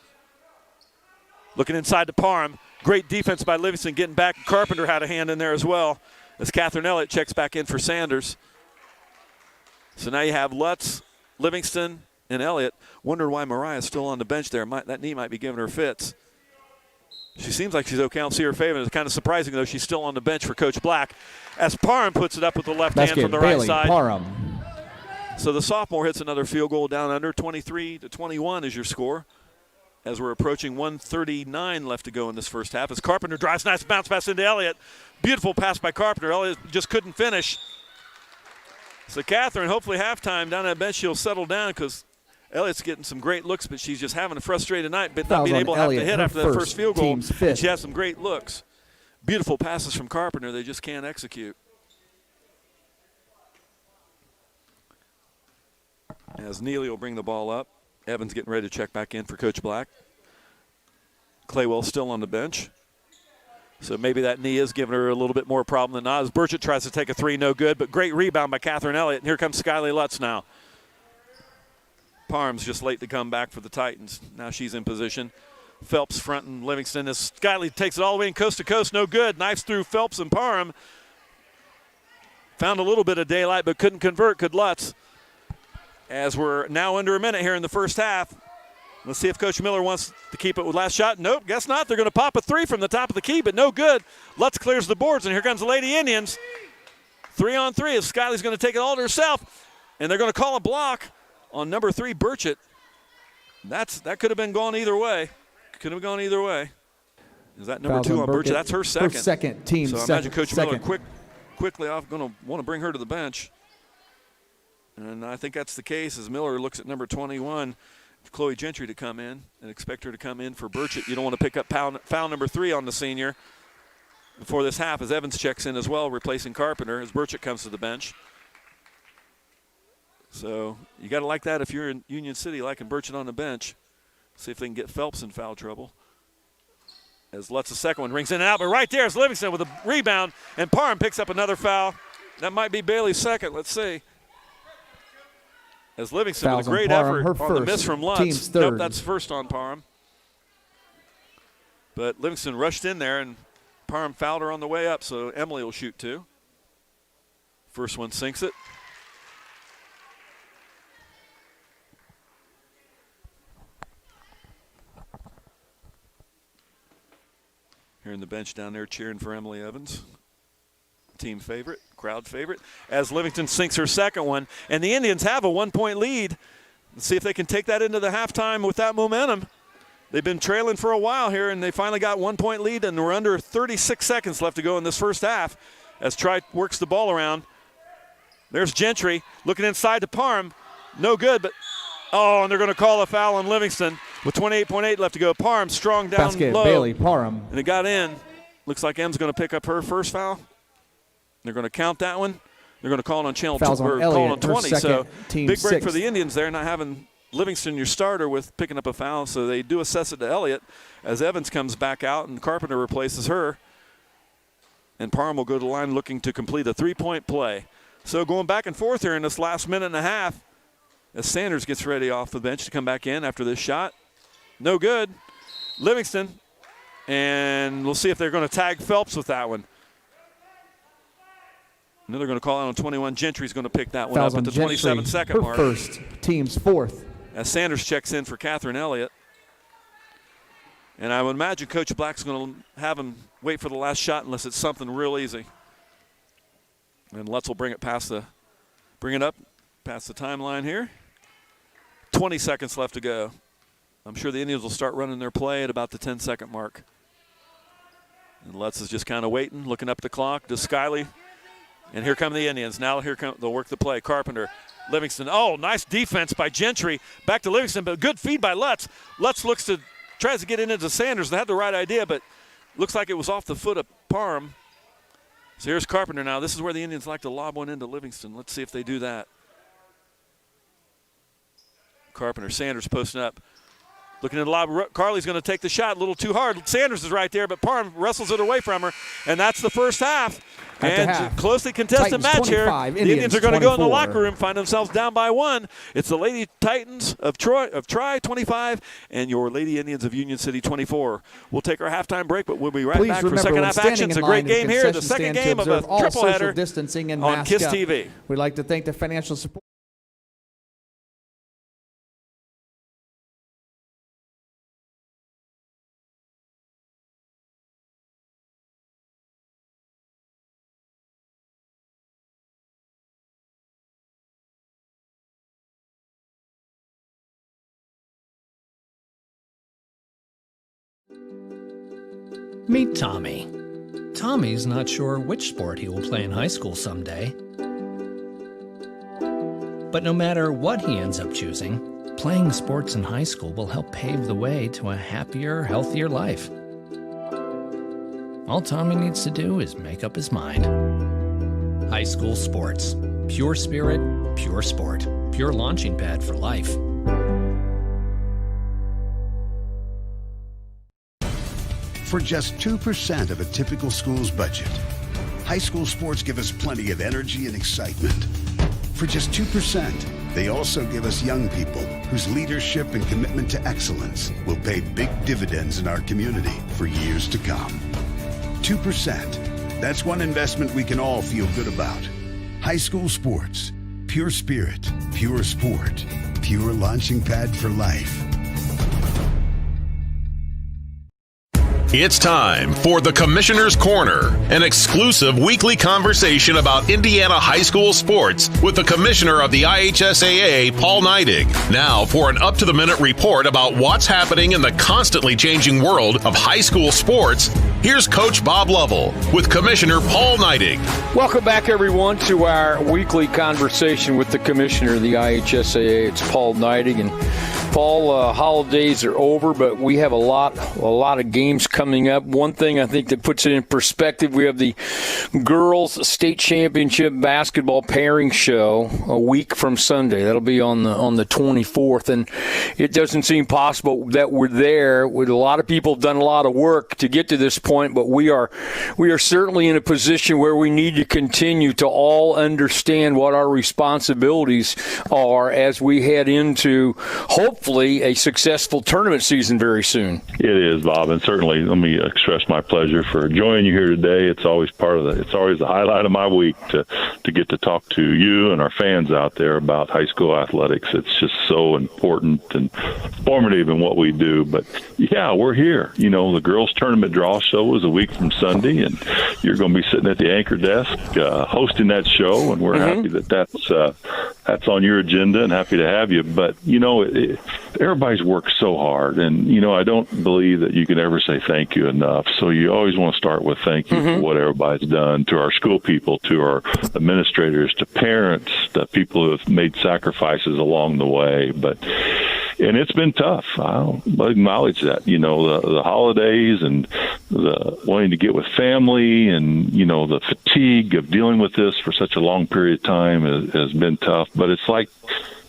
Looking inside to Parham. Great defense by Livingston getting back. Carpenter had a hand in there as well as Catherine Elliott checks back in for Sanders. So now you have Lutz, Livingston, and Elliott. Wonder why Mariah's still on the bench there. That knee might be giving her fits. She seems like she's okay. I don't see her favor. It's kind of surprising, though, she's still on the bench for Coach Black. As Parham puts it up with the left hand from the right side. Parham. So the sophomore hits another field goal down under. 23-21 is your score. As we're approaching 1:39 left to go in this first half. As Carpenter drives, nice bounce pass into Elliott. Beautiful pass by Carpenter. Elliott just couldn't finish. So Catherine, hopefully halftime down that bench, she'll settle down because Elliott's getting some great looks, but she's just having a frustrated night, but not being able to have to hit after that first field goal. And she has some great looks. Beautiful passes from Carpenter. They just can't execute. As Neely will bring the ball up. Evans getting ready to check back in for Coach Black. Claywell still on the bench. So maybe that knee is giving her a little bit more problem than not. As Burchett tries to take a three, no good, but great rebound by Catherine Elliott. And here comes Skyly Lutz now. Parham's just late to come back for the Titans. Now she's in position. Phelps fronting Livingston as Skyly takes it all the way in coast to coast, no good. Knifes through Phelps and Parham. Found a little bit of daylight, but couldn't convert, could Lutz. As we're now under a minute here in the first half. Let's see if Coach Miller wants to keep it with last shot. Nope, guess not. They're going to pop a three from the top of the key, but no good. Lutz clears the boards, and here comes the Lady Indians. 3-on-3 as Skyly's going to take it all to herself, and they're going to call a block on number 3, Burchett. That could have been gone either way. Could have gone either way. Is that number 2 on Burchett? That's her second. Her second, team so I second. imagine Coach Miller quickly off going to want to bring her to the bench. And I think that's the case as Miller looks at number 21, Chloe Gentry, to come in and expect her to come in for Burchett. You don't want to pick up foul number 3 on the senior before this half as Evans checks in as well, replacing Carpenter as Burchett comes to the bench. So you got to like that if you're in Union City, liking Burchett on the bench. See if they can get Phelps in foul trouble. As Lutz, the second one, rings in and out, but right there is Livingston with a rebound, and Parham picks up another foul. That might be Bailey's second. Let's see. As Livingston Fouls with a great Parham, effort on the miss from Lutz. Team's third. Nope, that's first on Parham. But Livingston rushed in there, and Parham fouled her on the way up, so Emily will shoot 2. First one sinks it. Here in the bench down there cheering for Emily Evans. Team favorite, crowd favorite, as Livingston sinks her second one. And the Indians have a 1-point lead. Let's see if they can take that into the halftime with that momentum. They've been trailing for a while here, and they finally got 1-point lead, and we're under 36 seconds left to go in this first half as Tri works the ball around. There's Gentry looking inside to Parham. No good, but and they're going to call a foul on Livingston with 28.8 left to go. Parham strong down Basket, low. Bailey, Parham. And it got in. Looks like M's going to pick up her first foul. They're going to count that one. They're going to call it on channel Fouls on call Elliott, on 20. second, So team big break sixth. for the Indians there, not having Livingston your starter with picking up a foul. So they do assess it to Elliott as Evans comes back out and Carpenter replaces her. And Parham will go to the line looking to complete a 3-point play. So going back and forth here in this last minute and a half as Sanders gets ready off the bench to come back in after this shot. No good. Livingston. And we'll see if they're going to tag Phelps with that one. And they're going to call out on 21. Gentry's going to pick that one Fouls up at the on Gentry, 27-second her mark. first, team's fourth. As Sanders checks in for Catherine Elliott. And I would imagine Coach Black's going to have him wait for the last shot unless it's something real easy. And Lutz will bring it up past the timeline here. 20 seconds left to go. I'm sure the Indians will start running their play at about the 10-second mark. And Lutz is just kind of waiting, looking up the clock. Does Skyly? And here come the Indians. Now they'll work the play. Carpenter Livingston. Oh, nice defense by Gentry. Back to Livingston, but good feed by Lutz. Lutz tries to get into Sanders. They had the right idea, but looks like it was off the foot of Parham. So here's Carpenter now. This is where the Indians like to lob one into Livingston. Let's see if they do that. Carpenter, Sanders posting up. Looking at the lob. Carly's going to take the shot a little too hard. Sanders is right there, but Parham wrestles it away from her, and that's the first half. Closely contested match here. The Indians are going to go in the locker room, find themselves down by 1. It's the Lady Titans of Tri 25 and your Lady Indians of Union City 24. We'll take our halftime break, but we'll be right back for second half action. It's a great game here. The second game of a triple header on KISS TV. We'd like to thank the financial support. Meet Tommy. Tommy's not sure which sport he will play in high school someday. But no matter what he ends up choosing, playing sports in high school will help pave the way to a happier, healthier life. All Tommy needs to do is make up his mind. High school sports. Pure spirit, pure sport. Pure launching pad for life. For just 2% of a typical school's budget, high school sports give us plenty of energy and excitement. For just 2%, they also give us young people whose leadership and commitment to excellence will pay big dividends in our community for years to come. 2%. That's one investment we can all feel good about. High school sports. Pure spirit, pure sport, pure launching pad for life. It's time for the Commissioner's Corner, an exclusive weekly conversation about Indiana high school sports with the Commissioner of the IHSAA, Paul Neidig. Now for an up-to-the-minute report about what's happening in the constantly changing world of high school sports, here's Coach Bob Lovell with Commissioner Paul Neidig. Welcome back, everyone, to our weekly conversation with the Commissioner of the IHSAA. It's Paul Neidig, and Paul, holidays are over, but we have a lot of games coming up. One thing I think that puts it in perspective, we have the girls state championship basketball pairing show a week from Sunday. That'll be on the 24th, and it doesn't seem possible that we're there. With a lot of people have done a lot of work to get to this point, but we are certainly in a position where we need to continue to all understand what our responsibilities are as we head into hopefully a successful tournament season very soon. It is, Bob, and certainly let me express my pleasure for joining you here today. It's always it's always the highlight of my week to get to talk to you and our fans out there about high school athletics. It's just so important and formative in what we do. But yeah, we're here. You know, the girls tournament draw show is a week from Sunday, and you're going to be sitting at the anchor desk hosting that show, and we're happy that's on your agenda and happy to have you. But you know, everybody's worked so hard, and you know, I don't believe that you can ever say thank you enough. So you always want to start with thank you for what everybody's done, to our school people, to our administrators, to parents, to people who have made sacrifices along the way. And it's been tough. I'll acknowledge that. You know, the holidays and the wanting to get with family, and you know, the fatigue of dealing with this for such a long period of time has been tough. But it's like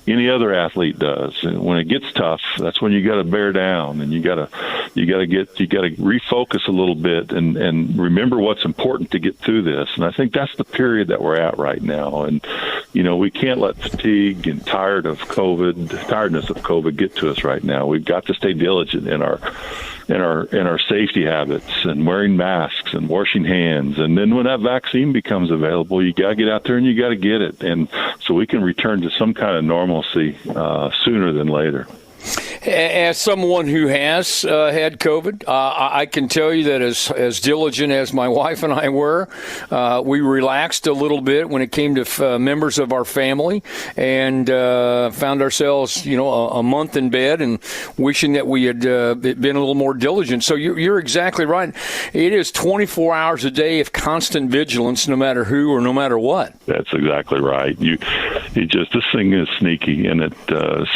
any other athlete does. And when it gets tough, that's when you got to bear down, and you got to refocus a little bit and remember what's important to get through this. And I think that's the period that we're at right now. And you know, we can't let fatigue and tiredness of COVID get to us right now. We've got to stay diligent in our safety habits and wearing masks and washing hands. And then when that vaccine becomes available, you got to get out there and you got to get it. And so we can return to some kind of normalcy sooner than later. As someone who has had COVID, I can tell you that as diligent as my wife and I were, we relaxed a little bit when it came to members of our family, and found ourselves, a month in bed and wishing that we had been a little more diligent. So you're exactly right. It is 24 hours a day of constant vigilance, no matter who or no matter what. That's exactly right. This thing is sneaky, and as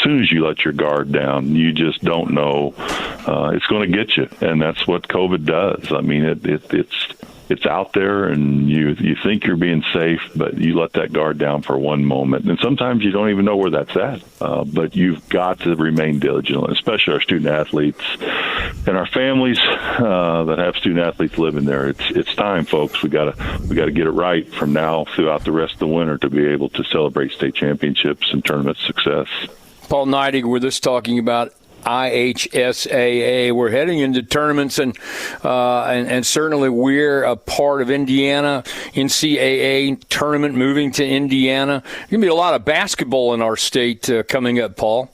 soon as you let your guard down, you just don't know. It's going to get you, and that's what COVID does. I mean, it's out there, and you think you're being safe, but you let that guard down for one moment, and sometimes you don't even know where that's at. But you've got to remain diligent, especially our student athletes and our families that have student athletes living there. It's time, folks. We got to get it right from now throughout the rest of the winter to be able to celebrate state championships and tournament success. Paul Neidig with us talking about IHSAA. We're heading into tournaments, and certainly we're a part of Indiana NCAA tournament moving to Indiana. There's going to be a lot of basketball in our state coming up, Paul.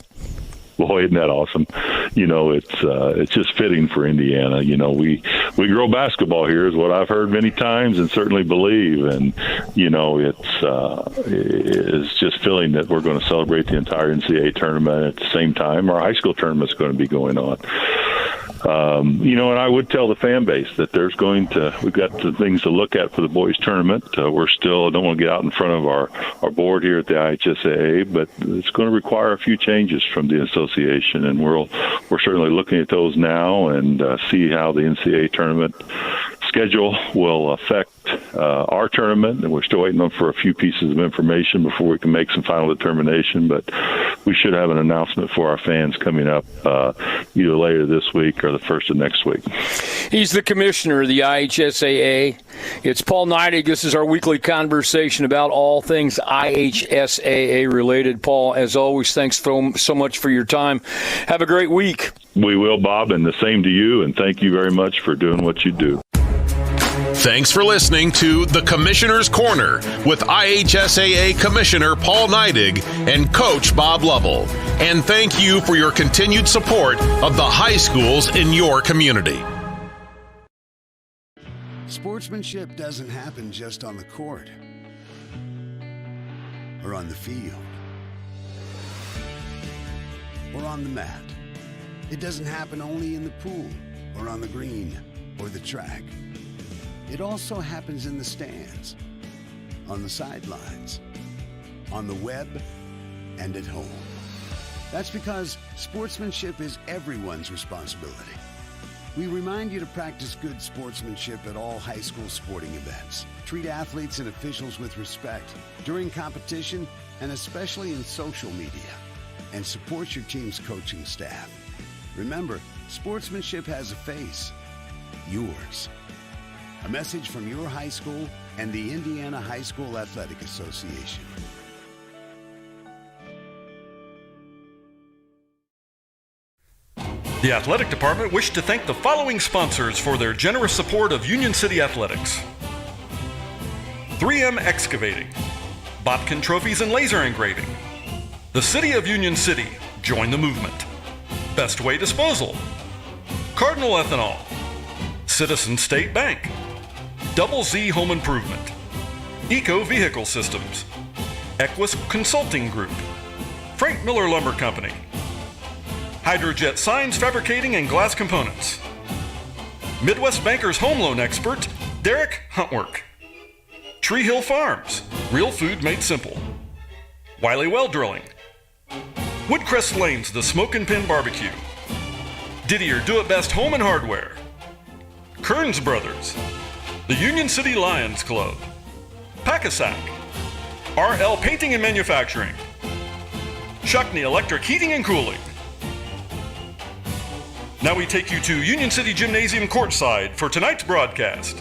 Boy, isn't that awesome? It's just fitting for Indiana. We grow basketball here, is what I've heard many times and certainly believe. And it's just feeling that we're going to celebrate the entire NCAA tournament at the same time. Our high school tournament's going to be going on. And I would tell the fan base that we've got the things to look at for the boys tournament. We're still, I don't want to get out in front of our board here at the IHSAA, but it's going to require a few changes from the association, and we're certainly looking at those now and see how the NCAA tournament schedule will affect our tournament, and we're still waiting for a few pieces of information before we can make some final determination, but we should have an announcement for our fans coming up either later this week or the first of next week. He's the commissioner of the IHSAA. It's Paul Neidig. This is our weekly conversation about all things IHSAA related. Paul, as always, thanks so much for your time. Have a great week. We will, Bob, and the same to you, and thank you very much for doing what you do. Thanks for listening to The Commissioner's Corner with IHSAA Commissioner Paul Neidig and Coach Bob Lovell. And thank you for your continued support of the high schools in your community. Sportsmanship doesn't happen just on the court or on the field or on the mat. It doesn't happen only in the pool or on the green or the track. It also happens in the stands, on the sidelines, on the web, and at home. That's because sportsmanship is everyone's responsibility. We remind you to practice good sportsmanship at all high school sporting events. Treat athletes and officials with respect during competition and especially in social media. And support your team's coaching staff. Remember, sportsmanship has a face. Yours. A message from your high school and the Indiana High School Athletic Association. The Athletic Department wished to thank the following sponsors for their generous support of Union City Athletics. 3M Excavating, Botkin Trophies and Laser Engraving, the City of Union City, join the movement. Best Way Disposal, Cardinal Ethanol, Citizen State Bank, Double Z Home Improvement, Eco Vehicle Systems, Equus Consulting Group, Frank Miller Lumber Company, Hydrojet Signs Fabricating and Glass Components, Midwest Bankers Home Loan Expert, Derek Huntwork, Tree Hill Farms, real food made simple, Wiley Well Drilling, Woodcrest Lanes, the Smoke and Pin Barbecue, Didier Do-It-Best Home and Hardware, Kearns Brothers, the Union City Lions Club, Packasack, RL Painting and Manufacturing, Shuckney Electric Heating and Cooling. Now we take you to Union City Gymnasium courtside for tonight's broadcast.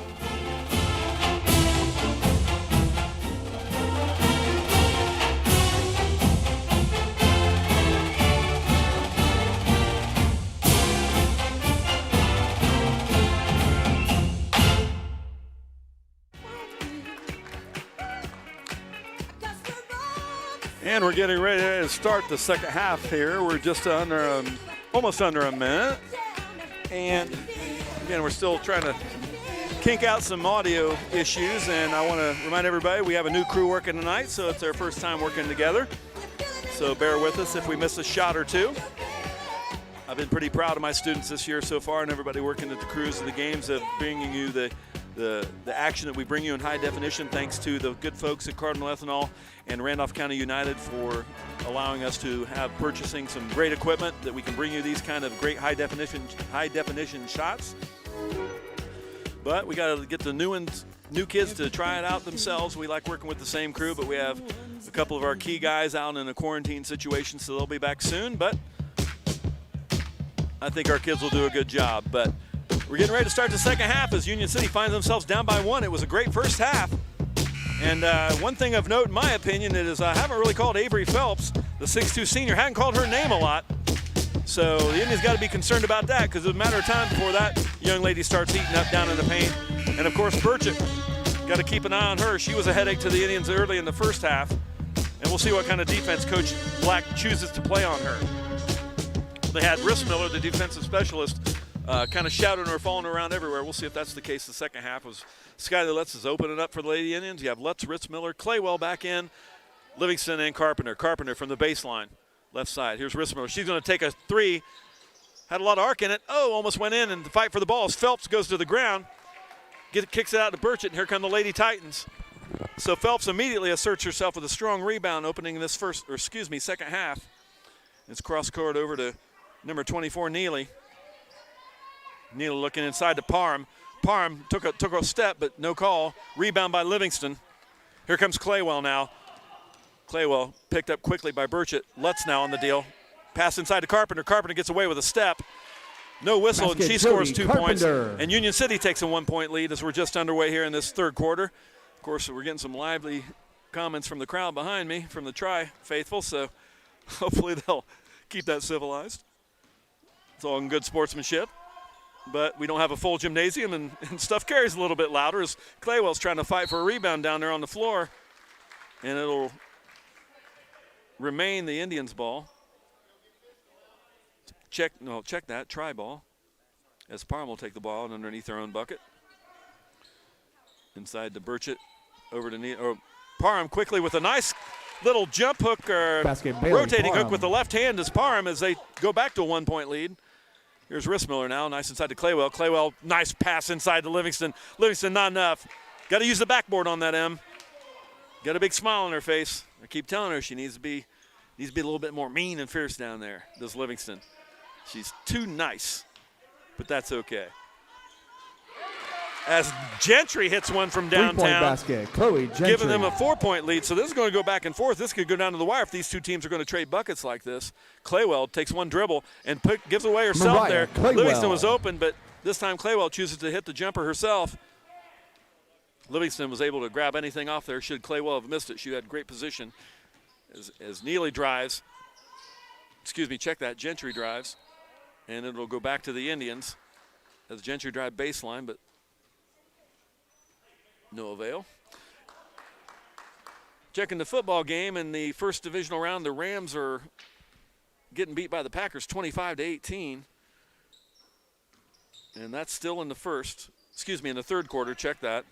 And we're getting ready to start the second half here. We're just under almost under a minute. And again, we're still trying to kink out some audio issues, and I want to remind everybody we have a new crew working tonight, so it's our first time working together. So bear with us if we miss a shot or two. I've been pretty proud of my students this year so far, and everybody working at the crews of the games of bringing you the action that we bring you in high definition, thanks to the good folks at Cardinal Ethanol and Randolph County United for allowing us to have purchasing some great equipment that we can bring you these kind of great high definition shots. But we got to get the new kids to try it out themselves. We like working with the same crew, but we have a couple of our key guys out in a quarantine situation, so they'll be back soon. But I think our kids will do a good job. But we're getting ready to start the second half as Union City finds themselves down by 1. It was a great first half. And one thing of note, in my opinion, is I haven't really called Avery Phelps, the 6'2 senior, hadn't called her name a lot. So the Indians got to be concerned about that, because it's a matter of time before that young lady starts eating up down in the paint. And, of course, Burchett, got to keep an eye on her. She was a headache to the Indians early in the first half. And we'll see what kind of defense Coach Black chooses to play on her. They had Rissmiller, the defensive specialist, kind of shouting her, falling around everywhere. We'll see if that's the case the second half. Was Skylar Lutz is opening up for the Lady Indians. You have Lutz, Rissmiller, Claywell back in, Livingston and Carpenter. Carpenter from the baseline, left side. Here's Rissmiller. She's going to take a three. Had a lot of arc in it. Oh, almost went in, and the fight for the ball as Phelps goes to the ground. Kicks it out to Burchett, and here come the Lady Titans. So Phelps immediately asserts herself with a strong rebound opening this second half. It's cross-court over to number 24, Neely. Neely looking inside to Parham. Parham took a step, but no call. Rebound by Livingston. Here comes Claywell now. Claywell picked up quickly by Burchett. Lutz now on the deal. Pass inside to Carpenter. Carpenter gets away with a step. No whistle, Basket, and she scores 2 points. Carpenter. And Union City takes a 1-point lead as we're just underway here in this third quarter. Of course, we're getting some lively comments from the crowd behind me, from the Tri-faithful, so hopefully they'll keep that civilized. It's all in good sportsmanship. But we don't have a full gymnasium, and stuff carries a little bit louder as Claywell's trying to fight for a rebound down there on the floor. And it'll remain the Indians' ball. Check that, try ball. As Parham will take the ball and underneath their own bucket. Inside to Burchett, over to Parham quickly with a nice little jump hook, or rotating hook with the left hand as Parham as they go back to a 1-point lead. Here's Rissmiller now, nice inside to Claywell. Claywell, nice pass inside to Livingston. Livingston, not enough. Got to use the backboard on that M. Got a big smile on her face. I keep telling her she needs to be a little bit more mean and fierce down there, does Livingston. She's too nice, but that's okay. As Gentry hits one from downtown, 3-point basket, Chloe Gentry, giving them a 4-point lead. So this is going to go back and forth. This could go down to the wire if these two teams are going to trade buckets like this. Claywell takes one dribble and gives away herself there. Claywell. Livingston was open, but this time Claywell chooses to hit the jumper herself. Livingston was able to grab anything off there. Should Claywell have missed it, she had great position. As Neely drives, check that, Gentry drives. And it'll go back to the Indians as Gentry drive baseline, but no avail. Checking the football game in the first divisional round, the Rams are getting beat by the Packers 25-18. And that's still in the third quarter. Check that.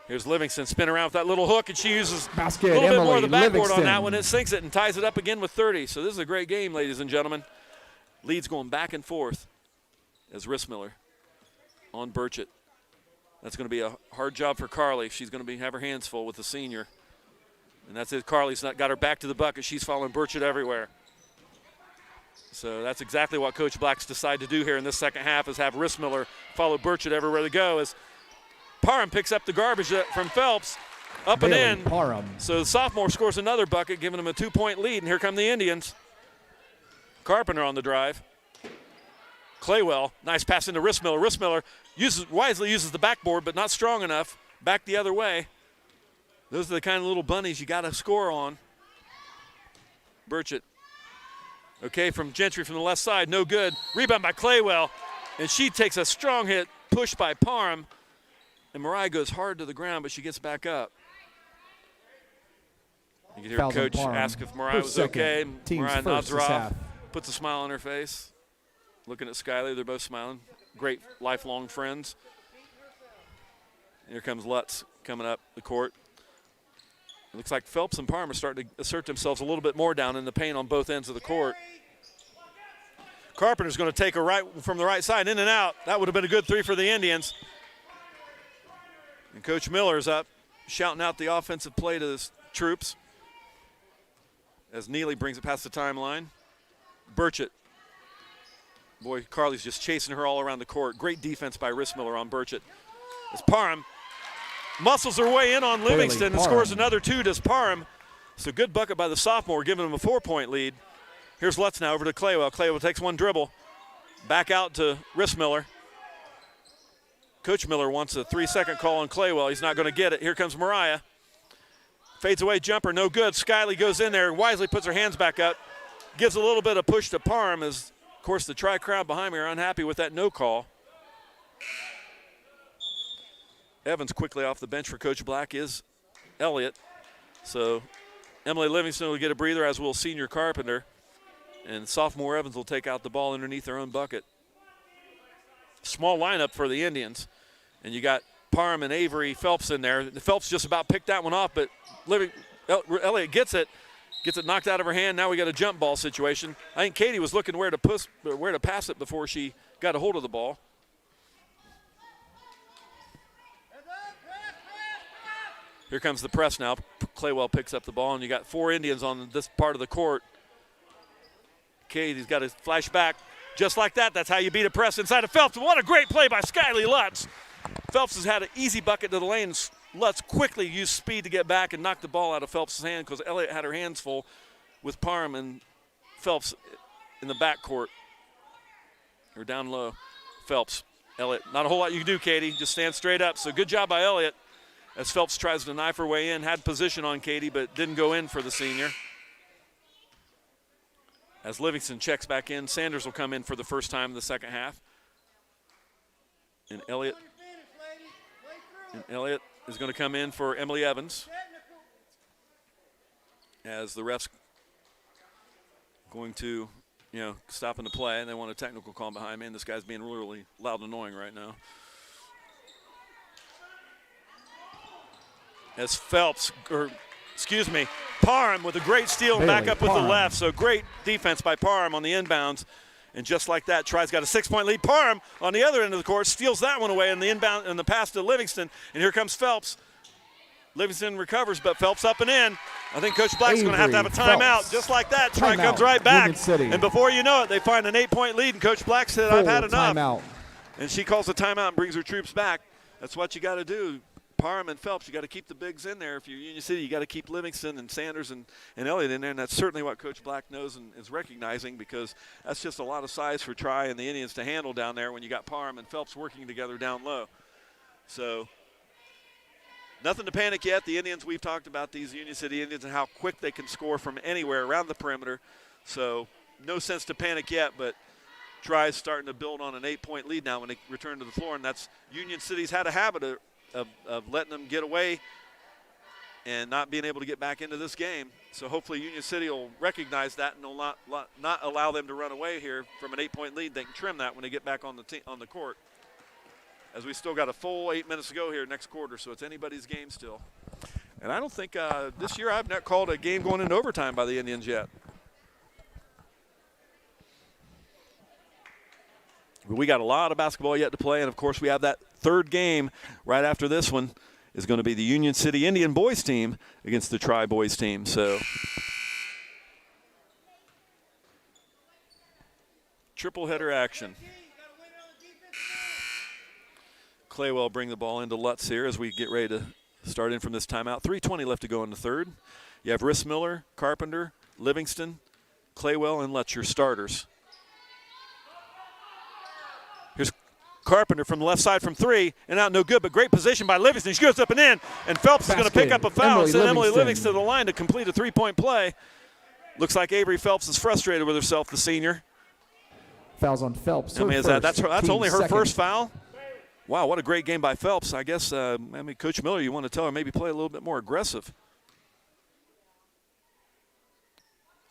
Here's Livingston, spin around with that little hook, and she uses a little bit more of the backboard on that one. It sinks it and ties it up again with 30. So this is a great game, ladies and gentlemen. Leads going back and forth as Rissmiller on Burchett. That's going to be a hard job for Carly. She's going to have her hands full with the senior. And that's it. Carly's not got her back to the bucket. She's following Burchett everywhere. So that's exactly what Coach Black's decided to do here in this second half, is have Rissmiller follow Burchett everywhere they go. As Parham picks up the garbage from Phelps, up Bailey and in. Parham. So the sophomore scores another bucket, giving them a 2-point lead, and here come the Indians. Carpenter on the drive. Claywell, nice pass into Rissmiller. Rissmiller wisely uses the backboard, but not strong enough. Back the other way. Those are the kind of little bunnies you got to score on. Burchett. Okay, from Gentry from the left side, no good. Rebound by Claywell, and she takes a strong hit, pushed by Parham. And Mariah goes hard to the ground, but she gets back up. You can hear Coach ask if Mariah was okay. Mariah nods her off. puts a smile on her face. Looking at Skylar, they're both smiling. Great lifelong friends. Here comes Lutz coming up the court. It looks like Phelps and Parham are starting to assert themselves a little bit more down in the paint on both ends of the court. Carpenter's going to take a right from the right side, in and out. That would have been a good three for the Indians. And Coach Miller's up, shouting out the offensive play to his troops as Neely brings it past the timeline. Burchett. Boy, Carly's just chasing her all around the court. Great defense by Rissmiller on Burchett. As Parham muscles her way in on Livingston and scores another 2, does Parham. So good bucket by the sophomore, giving him a 4-point lead. Here's Lutz now over to Claywell. Claywell takes one dribble. Back out to Rissmiller. Coach Miller wants a 3-second call on Claywell. He's not going to get it. Here comes Mariah. Fades away jumper, no good. Skiley goes in there, wisely puts her hands back up. Gives a little bit of push to Parham as, of course, the tri-crowd behind me are unhappy with that no call. Evans quickly off the bench for Coach Black is Elliott. So Emily Livingston will get a breather, as will senior Carpenter. And sophomore Evans will take out the ball underneath their own bucket. Small lineup for the Indians. And you got Parham and Avery Phelps in there. Phelps just about picked that one off, but Elliott gets it knocked out of her hand. Now we got a jump ball situation. I think Katie was looking where to pass it before she got a hold of the ball. Here comes the press now. Claywell picks up the ball, and you got 4 Indians on this part of the court. Katie's got a flash back. Just like that, that's how you beat a press inside of Phelps. What a great play by Skiley Lutz. Phelps has had an easy bucket to the lane. Lutz quickly used speed to get back and knock the ball out of Phelps' hand because Elliott had her hands full with Parham and Phelps in the backcourt. Or down low. Phelps, Elliott. Not a whole lot you can do, Katie. Just stand straight up. So good job by Elliott as Phelps tries to knife her way in. Had position on Katie, but didn't go in for the senior. As Livingston checks back in, Sanders will come in for the first time in the second half. And Elliott is going to come in for Emily Evans. As the ref's going to, stopping the play, and they want a technical call behind me, and this guy's being really loud and annoying right now. As Parham with a great steal and back up with the left. So great defense by Parham on the inbounds. And just like that, Tri's got a 6-point lead. Parham on the other end of the court steals that one away in the inbound and the pass to Livingston. And here comes Phelps. Livingston recovers, but Phelps up and in. I think Coach Black's going to have a timeout. Phelps. Just like that, Tri comes right back. And before you know it, they find an 8-point lead, and Coach Black said, I've had enough. Timeout. And she calls a timeout and brings her troops back. That's what you got to do. Parham and Phelps, you got to keep the bigs in there. If you're Union City, you got to keep Livingston and Sanders and Elliott in there, and that's certainly what Coach Black knows and is recognizing, because that's just a lot of size for Tri and the Indians to handle down there when you got Parham and Phelps working together down low. So nothing to panic yet. The Indians, we've talked about these Union City Indians and how quick they can score from anywhere around the perimeter. So no sense to panic yet, but Tri's starting to build on an 8-point lead now when they return to the floor, and that's Union City's had a habit of letting them get away and not being able to get back into this game. So hopefully Union City will recognize that and will not allow them to run away here from an 8-point lead. They can trim that when they get back on the court. As we still got a full 8 minutes to go here next quarter, so it's anybody's game still. And I don't think this year I've not called a game going into overtime by the Indians yet. But we got a lot of basketball yet to play, and of course we have that third game right after this one is going to be the Union City Indian boys team against the Tri boys team. So triple header action. Claywell bring the ball into Lutz here as we get ready to start in from this timeout. 3:20 left to go in the third. You have Rissmiller, Carpenter, Livingston, Claywell, and Lutz, your starters. Here's Carpenter from the left side from 3, and out no good, but great position by Livingston. She goes up and in, and Phelps is going to pick up a foul and send Emily Livingston to the line to complete a 3-point play. Looks like Avery Phelps is frustrated with herself, the senior. Fouls on Phelps. I mean, that's only her first foul? Wow, what a great game by Phelps. I guess, Coach Miller, you want to tell her maybe play a little bit more aggressive.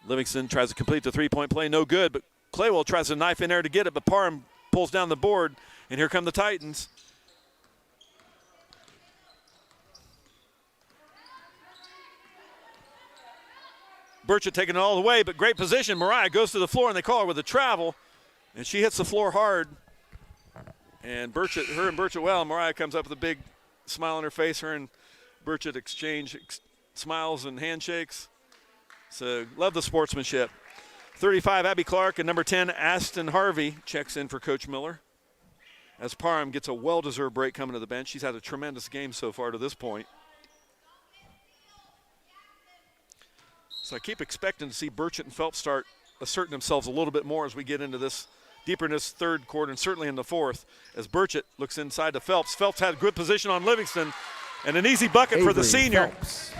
Livingston tries to complete the three-point play, no good, but Claywell tries to knife in there to get it, but Parham pulls down the board, and here come the Titans. Burchett taking it all the way, but great position. Mariah goes to the floor, and they call her with a travel, and she hits the floor hard. And Burchett, well, Mariah comes up with a big smile on her face. Her and Burchett exchange smiles and handshakes. So love the sportsmanship. 35, Abby Clark, and number 10, Aston Harvey checks in for Coach Miller. As Parham gets a well-deserved break coming to the bench. She's had a tremendous game so far to this point. So I keep expecting to see Burchett and Phelps start asserting themselves a little bit more as we get into this deeper in this third quarter and certainly in the fourth. As Burchett looks inside to Phelps. Phelps had good position on Livingston and an easy bucket for the senior. Phelps.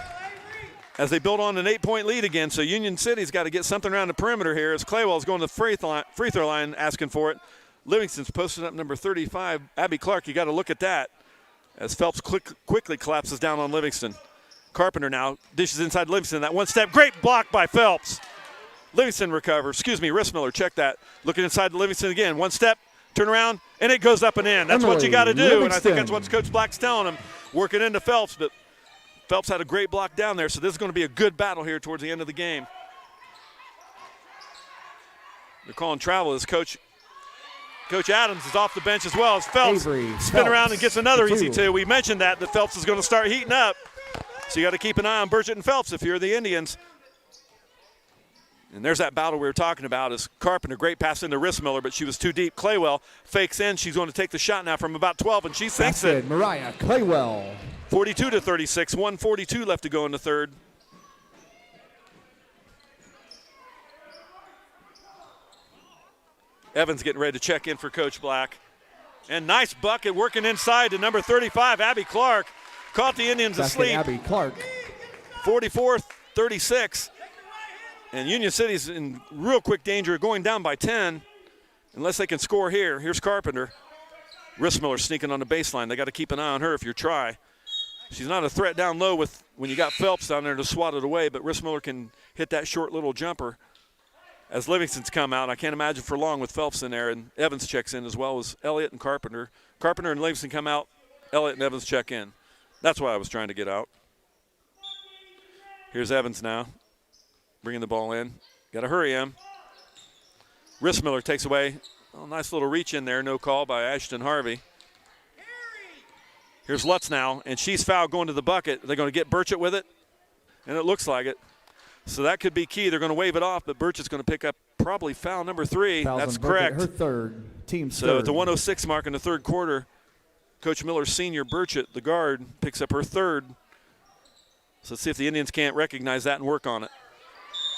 As they build on an 8-point lead again. So Union City's got to get something around the perimeter here as Claywell's going to the free throw line asking for it. Livingston's posted up number 35. Abby Clark, you got to look at that as Phelps quickly collapses down on Livingston. Carpenter now dishes inside Livingston. That one step, great block by Phelps. Livingston recovers. Rissmiller, check that. Looking inside Livingston again. One step, turn around, and it goes up and in. That's what you got to do, Livingston. and I think that's what Coach Black's telling him. Working into Phelps, but Phelps had a great block down there, so this is going to be a good battle here towards the end of the game. They're calling travel as Coach Adams is off the bench as well as Phelps spin around and gets another easy two. We mentioned that Phelps is going to start heating up. So you got to keep an eye on Burchett and Phelps if you're the Indians. And there's that battle we were talking about as Carpenter, great pass into Rissmiller, but she was too deep. Claywell fakes in. She's going to take the shot now from about 12, and she sinks it. Mariah Claywell. 42-36, 1:42 left to go in the third. Evans getting ready to check in for Coach Black. And nice bucket working inside to number 35, Abby Clark. Caught the Indians asleep. Abby Clark. 44-36. And Union City's in real quick danger of going down by 10 unless they can score here. Here's Carpenter. Rissmiller sneaking on the baseline. They got to keep an eye on her if you try. She's not a threat down low when you got Phelps down there to swat it away, but Rissmiller can hit that short little jumper. As Livingston's come out, I can't imagine for long with Phelps in there, and Evans checks in as well as Elliott and Carpenter. Carpenter and Livingston come out, Elliott and Evans check in. That's why I was trying to get out. Here's Evans now, bringing the ball in. Got to hurry him. Rissmiller takes away. Oh, nice little reach in there, no call by Ashton Harvey. Here's Lutz now, and she's fouled going to the bucket. They're going to get Burchett with it, and it looks like it. So that could be key. They're going to wave it off, but Burchett's going to pick up probably foul number 3. Fouls That's on Burchett, correct. her third, team's so third. at the 1:06 mark in the third quarter, Coach Miller's senior Burchett, the guard, picks up her third. So let's see if the Indians can't recognize that and work on it.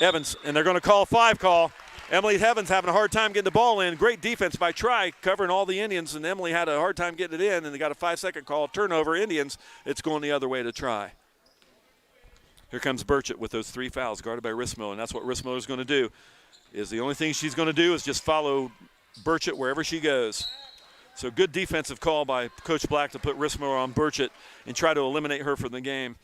Evans, and they're going to call a 5 call. Emily Evans having a hard time getting the ball in. Great defense by Tri, covering all the Indians, and Emily had a hard time getting it in, and they got a 5-second call. Turnover, Indians. It's going the other way to Tri. Here comes Burchett with those 3 fouls, guarded by Rissmiller, and that's what Rissmiller's going to do. Is the only thing she's going to do is just follow Burchett wherever she goes. So good defensive call by Coach Black to put Rissmiller on Burchett and try to eliminate her from the game.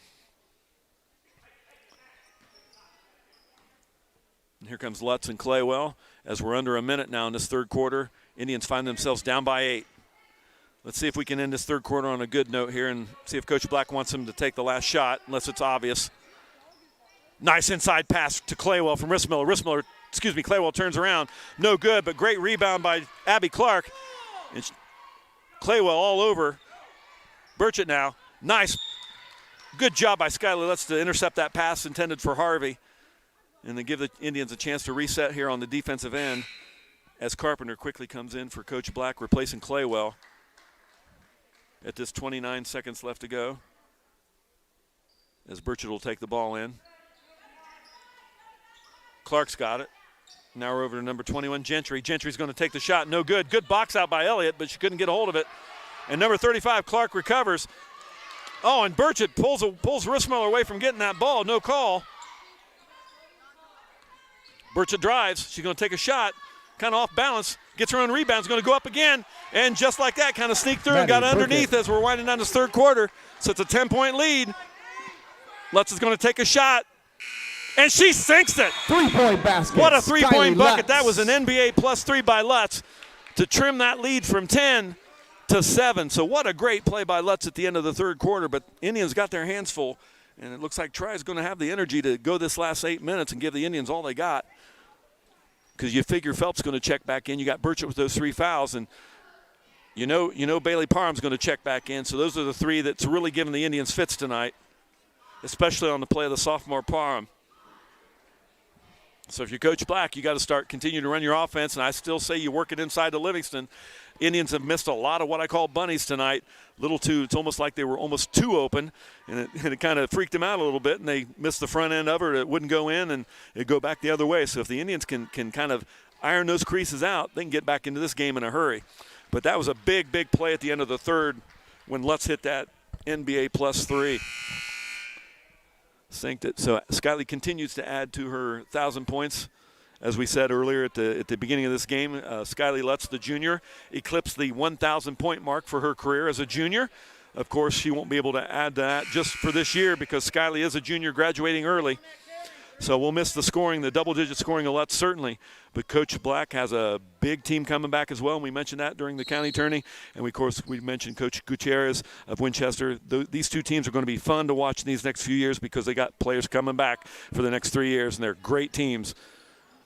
And here comes Lutz and Claywell as we're under a minute now in this third quarter. Indians find themselves down by 8. Let's see if we can end this third quarter on a good note here and see if Coach Black wants them to take the last shot, unless it's obvious. Nice inside pass to Claywell from Rissmiller. Claywell turns around. No good, but great rebound by Abby Clark. And Claywell all over Burchett now. Nice. Good job by Skylar Lutz to intercept that pass intended for Harvey. And then give the Indians a chance to reset here on the defensive end as Carpenter quickly comes in for Coach Black, replacing Claywell. At this 29 seconds left to go, as Burchett will take the ball in. Clark's got it. Now we're over to number 21, Gentry. Gentry's going to take the shot. No good. Good box out by Elliott, but she couldn't get a hold of it. And number 35, Clark recovers. Oh, and Burchett pulls Rissmiller away from getting that ball. No call. Burchett drives. She's going to take a shot. Kind of off balance. Gets her own rebound. Is going to go up again. And just like that, kind of sneaked through and got underneath as we're winding down this third quarter. So it's a 10-point lead. Lutz is going to take a shot. And she sinks it. 3-point basket. What a three-point bucket. Lutz. That was an NBA +3 by Lutz to trim that lead from 10 to 7. So what a great play by Lutz at the end of the third quarter. But Indians got their hands full, and it looks like Tri's going to have the energy to go this last 8 minutes and give the Indians all they got. Because you figure Phelps going to check back in. You got Burchett with those 3 fouls, and you know Bailey Parham's going to check back in. So those are the 3 that's really giving the Indians fits tonight, especially on the play of the sophomore Parham. So if you're Coach Black, you got to continue to run your offense, and I still say you work it inside to Livingston. Indians have missed a lot of what I call bunnies tonight. It's almost like they were almost too open, and it kind of freaked them out a little bit, and they missed the front end of it. It wouldn't go in, and it'd go back the other way. So if the Indians can kind of iron those creases out, they can get back into this game in a hurry. But that was a big, big play at the end of the third when Lutz hit that NBA +3. Synced it. So Skylie continues to add to her 1,000 points. As we said earlier at the beginning of this game, Skylie Lutz, the junior, eclipsed the 1,000-point mark for her career as a junior. Of course, she won't be able to add that just for this year because Skylie is a junior graduating early. So we'll miss the scoring, the double-digit scoring of Lutz, certainly. But Coach Black has a big team coming back as well, and we mentioned that during the county tourney. And, of course, we mentioned Coach Gutierrez of Winchester. These 2 teams are going to be fun to watch in these next few years because they got players coming back for the next 3 years, and they're great teams.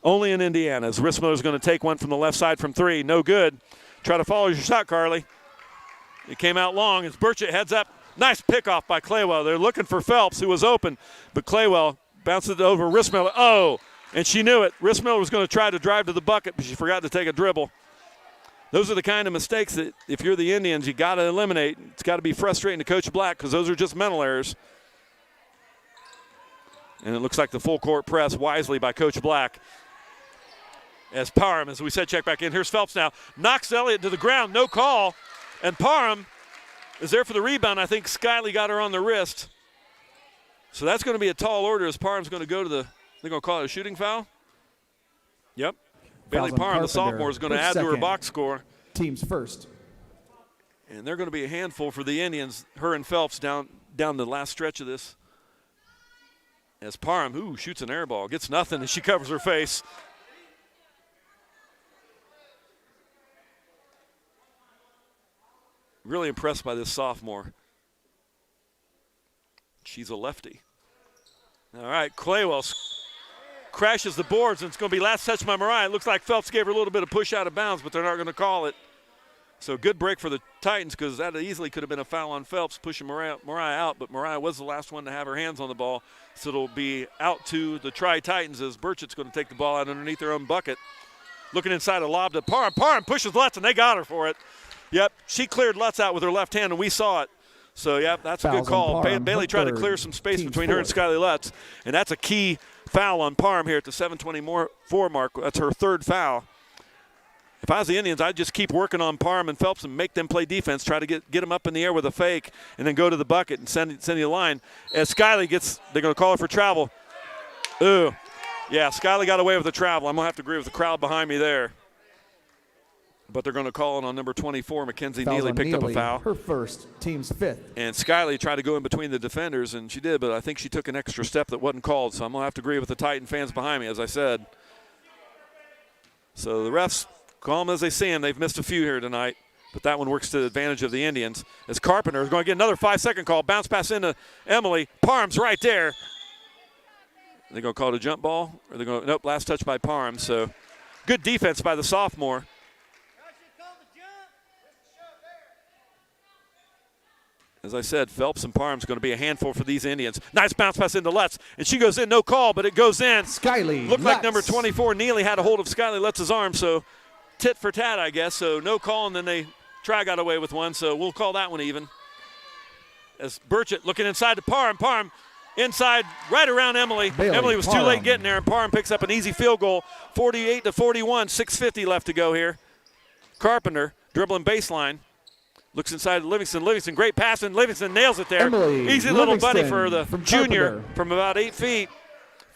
Only in Indiana. As Rissmiller's going to take one from the left side from 3. No good. Try to follow your shot, Carly. It came out long as Burchett heads up. Nice pickoff by Claywell. They're looking for Phelps, who was open, but Claywell bounced it over Rissmiller. Oh, and she knew it. Rissmiller was going to try to drive to the bucket, but she forgot to take a dribble. Those are the kind of mistakes that if you're the Indians, you got to eliminate. It's got to be frustrating to Coach Black because those are just mental errors. And it looks like the full court press wisely by Coach Black. As Parham, as we said, check back in. Here's Phelps now. Knocks Elliott to the ground, no call. And Parham is there for the rebound. I think Skylie got her on the wrist. So that's going to be a tall order as Parham's going to go to they're going to call it a shooting foul? Yep. Bailey Parham, the sophomore, is going to add to her box score. Team's first. And they're going to be a handful for the Indians, her and Phelps down the last stretch of this. As Parham, shoots an air ball, gets nothing, and she covers her face. Really impressed by this sophomore. She's a lefty. All right, Claywell crashes the boards, and it's going to be last touch by Mariah. It looks like Phelps gave her a little bit of push out of bounds, but they're not going to call it. So good break for the Titans because that easily could have been a foul on Phelps, pushing Mariah out, but Mariah was the last one to have her hands on the ball. So it'll be out to the Tri-Titans as Burchett's going to take the ball out underneath their own bucket. Looking inside a lob to Parham. Parham pushes Lutz, and they got her for it. Yep, she cleared Lutz out with her left hand, and we saw it. So, yep, that's a good call. Bailey tried to clear some space between her and Skylie Lutz, and that's a key foul on Parham here at the 7:24 mark. That's her 3rd foul. If I was the Indians, I'd just keep working on Parham and Phelps and make them play defense, try to get them up in the air with a fake, and then go to the bucket and send you a line. As Skylie they're going to call her for travel. Ooh. Yeah, Skylie got away with the travel. I'm going to have to agree with the crowd behind me there. But they're going to call it on number 24. Mackenzie Neely picked up a foul. Her first, team's 5th. And Skylie tried to go in between the defenders, and she did, but I think she took an extra step that wasn't called. So I'm going to have to agree with the Titan fans behind me, as I said. So the refs call them as they see them. They've missed a few here tonight, but that one works to the advantage of the Indians. As Carpenter is going to get another 5-second call. Bounce pass into Emily. Parham's right there. They're going to call it a jump ball? Or they're going to, nope, last touch by Parham. So good defense by the sophomore. As I said, Phelps and Parham's going to be a handful for these Indians. Nice bounce pass into Lutz, and she goes in, no call, but it goes in. Skylie Looked Lutz. like number 24, Neely, had a hold of Skylie Lutz's arm, so tit for tat, I guess. So no call, and then got away with one, so we'll call that one even. As Burchett looking inside to Parham. Parham inside, right around Emily. Emily was too late getting there, and Parham picks up an easy field goal, 48-41, 6:50 left to go here. Carpenter dribbling baseline. Looks inside Livingston. Livingston, great pass, and Livingston nails it there. Emily Easy little buddy for the from junior Carpenter. from about 8 feet.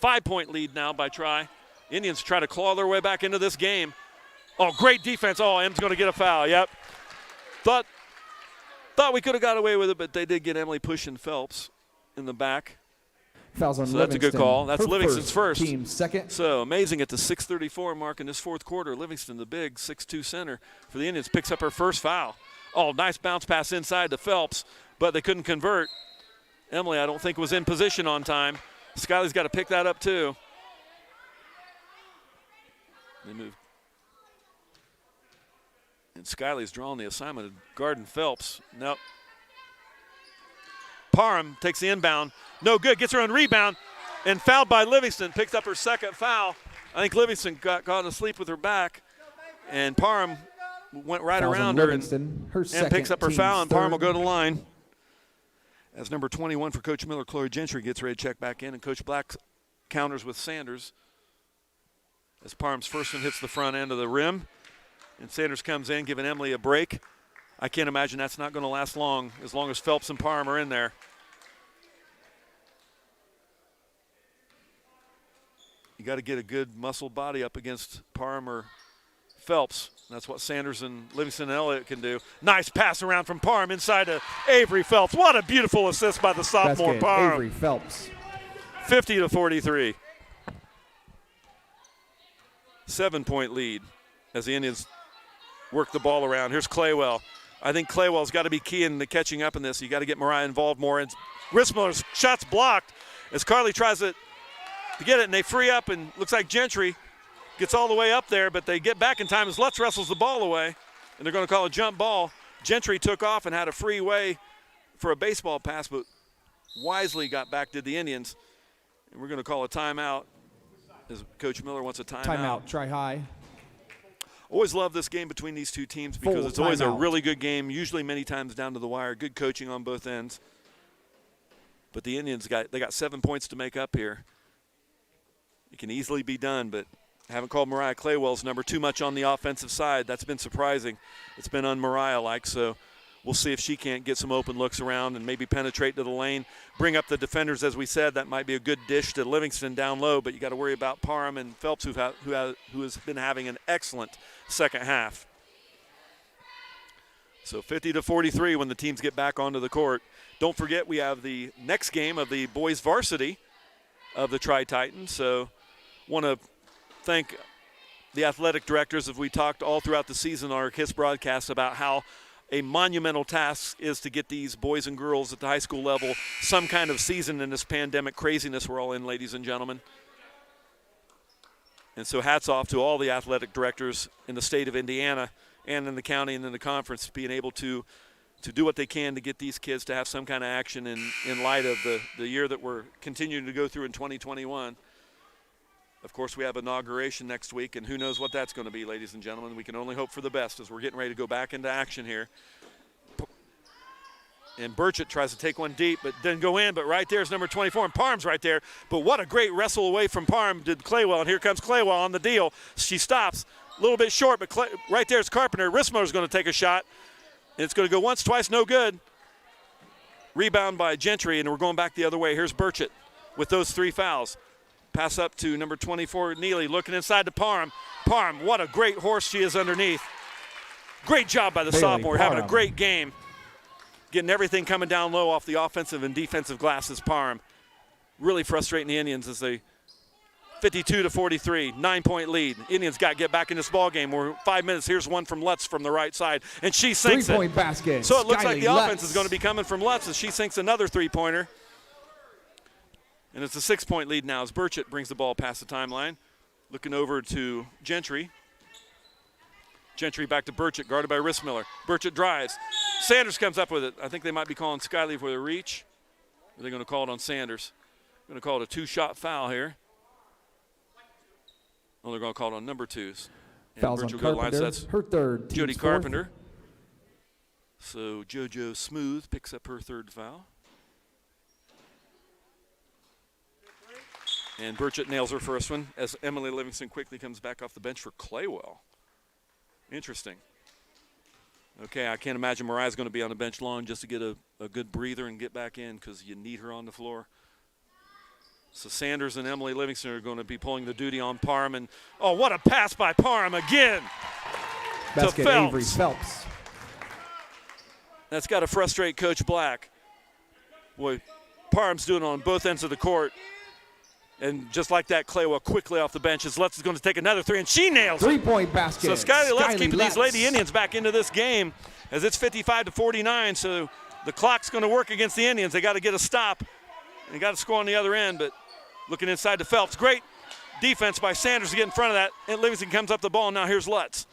5-point lead now by Tri. Indians try to claw their way back into this game. Oh, great defense. Oh, M's going to get a foul. Yep. Thought we could have got away with it, but they did get Emily pushing Phelps in the back. Fouls on So that's a good call. That's Livingston's first. Team second. So amazing at the 6:34 mark in this fourth quarter. Livingston, the big 6'2" center for the Indians, picks up her first foul. Oh, nice bounce pass inside to Phelps, but they couldn't convert. Emily, I don't think, was in position on time. Skylie's got to pick that up too. They move. And Skylie's drawn the assignment of guarding Phelps. Nope. Parham takes the inbound. No good. Gets her own rebound. And fouled by Livingston. Picks up her second foul. I think Livingston got caught asleep with her back. And Parham went right Fouls around her and picks up her foul. And Parham will go to the line. As number 21 for Coach Miller, Chloe Gentry gets ready to check back in. And Coach Black counters with Sanders. As Parham's first one hits the front end of the rim. And Sanders comes in, giving Emily a break. I can't imagine that's not going to last long as Phelps and Parham are in there. You got to get a good muscle body up against Parham or Phelps. That's what Sanders and Livingston and Elliott can do. Nice pass around from Parham inside to Avery Phelps. What a beautiful assist by the sophomore Parham. Avery Phelps. 50-43. 7-point lead as the Indians work the ball around. Here's Claywell. I think Claywell's got to be key in the catching up in this. You got to get Mariah involved more. And Rissmiller's shot's blocked as Carly tries to get it, and they free up, and looks like Gentry gets all the way up there, but they get back in time as Lutz wrestles the ball away, and they're going to call a jump ball. Gentry took off and had a free way for a baseball pass, but wisely got back to the Indians. And we're going to call a timeout as Coach Miller wants a timeout. Timeout, try high. Always love this game between these two teams because it's always a really good game, usually many times down to the wire. Good coaching on both ends. But the Indians got 7 points to make up here. It can easily be done, but I haven't called Mariah Claywell's number too much on the offensive side. That's been surprising. It's been un-Mariah-like, so we'll see if she can't get some open looks around and maybe penetrate to the lane. Bring up the defenders, as we said. That might be a good dish to Livingston down low, but you got to worry about Parham and Phelps, who has been having an excellent second half. So 50-43 when the teams get back onto the court. Don't forget we have the next game of the boys varsity of the Tri-Titans. So want to thank the athletic directors, as we talked all throughout the season on our K.I.S.S broadcast about how a monumental task is to get these boys and girls at the high school level some kind of season in this pandemic craziness we're all in, ladies and gentlemen. And so hats off to all the athletic directors in the state of Indiana and in the county and in the conference being able to do what they can to get these kids to have some kind of action in light of the year that we're continuing to go through in 2021. Of course, we have inauguration next week, and who knows what that's going to be, ladies and gentlemen. We can only hope for the best as we're getting ready to go back into action here. And Burchett tries to take one deep, but didn't go in, but right there's number 24, and Parham's right there. But what a great wrestle away from Parham did Claywell, and here comes Claywell on the deal. She stops, a little bit short, but right there's Carpenter. Rissmiller's going to take a shot, and it's going to go once, twice, no good. Rebound by Gentry, and we're going back the other way. Here's Burchett with those 3 fouls. Pass up to number 24, Neely, looking inside to Parham. Parham, what a great horse she is underneath. Great job by the sophomore, having a great game. Getting everything coming down low off the offensive and defensive glasses, Parham. Really frustrating the Indians as they 52-43, 9-point lead. Indians got to get back in this ball game. We're 5 minutes. Here's one from Lutz from the right side, and she sinks it. 3-point basket. So it looks like the offense is going to be coming from Lutz as she sinks another 3-pointer. And it's a 6-point lead now as Burchett brings the ball past the timeline. Looking over to Gentry. Gentry back to Burchett, guarded by Rissmiller. Burchett drives. Sanders comes up with it. I think they might be calling Skylie for the reach. Or are they going to call it on Sanders? They're going to call it a 2-shot foul here. Oh, they're going to call it on number 2s. And Fouls on Carpenter, so that's her third. Jody Carpenter. So JoJo Smooth picks up her 3rd foul. And Burchett nails her first one as Emily Livingston quickly comes back off the bench for Claywell. Interesting. Okay, I can't imagine Mariah's going to be on the bench long just to get a good breather and get back in because you need her on the floor. So Sanders and Emily Livingston are going to be pulling the duty on Parham. And, oh, what a pass by Parham again. Basket, to Phelps. Avery Phelps. That's got to frustrate Coach Black. Boy, Parham's doing it on both ends of the court. And just like that, Claywell quickly off the bench as Lutz is going to take another three, and she nails it. Three-point basket. So Skyly Lutz keeping Lutz. these Lady Indians back into this game as it's 55-49. So the clock's going to work against the Indians. They got to get a stop. They got to score on the other end, but looking inside to Phelps. Great defense by Sanders to get in front of that. And Livingston comes up the ball, and now here's Lutz.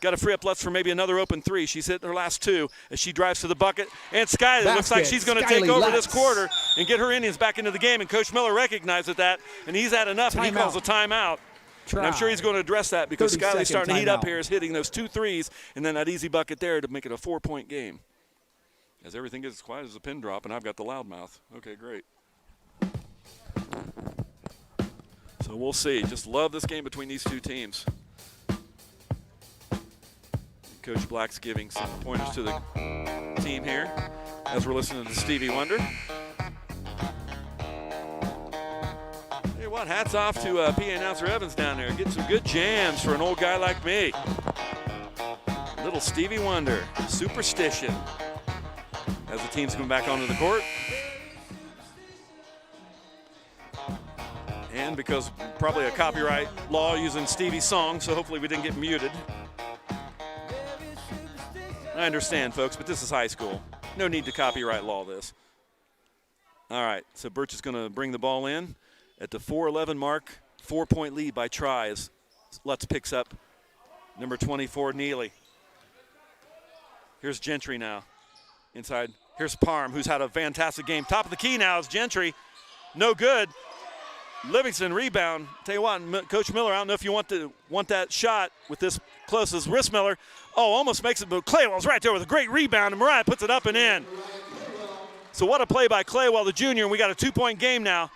Got to free up Lutz for maybe another open three. She's hit her last two as she drives to the bucket. And Skyly looks like she's going to take over this quarter and get her Indians back into the game. And Coach Miller recognizes that, and he's had enough, and he calls a timeout. And I'm sure he's going to address that because Skyly's starting to heat up here, is hitting those 2 threes, and then that easy bucket there to make it a 4-point game. As everything gets as quiet as a pin drop, and I've got the loudmouth. Okay, great. So we'll see. Just love this game between these two teams. Coach Black's giving some pointers to the team here as we're listening to Stevie Wonder. Hey, what? Hats off to PA announcer Evans down there. Getting some good jams for an old guy like me. Little Stevie Wonder, Superstition, as the team's coming back onto the court. And because probably a copyright law using Stevie's song, so hopefully we didn't get muted. I understand, folks, but this is high school. No need to copyright law this. All right, so Birch is going to bring the ball in at the 4:11 mark. 4-point lead by Tri as Lutz picks up number 24, Neely. Here's Gentry now inside. Here's Parham, who's had a fantastic game. Top of the key now is Gentry. No good. Livingston rebound. Tell you what, Coach Miller, I don't know if you want that shot with this close as wrist Miller. Oh, almost makes it, but Claywell's right there with a great rebound, and Mariah puts it up and in. So what a play by Claywell, the junior, and we got a 2-point game now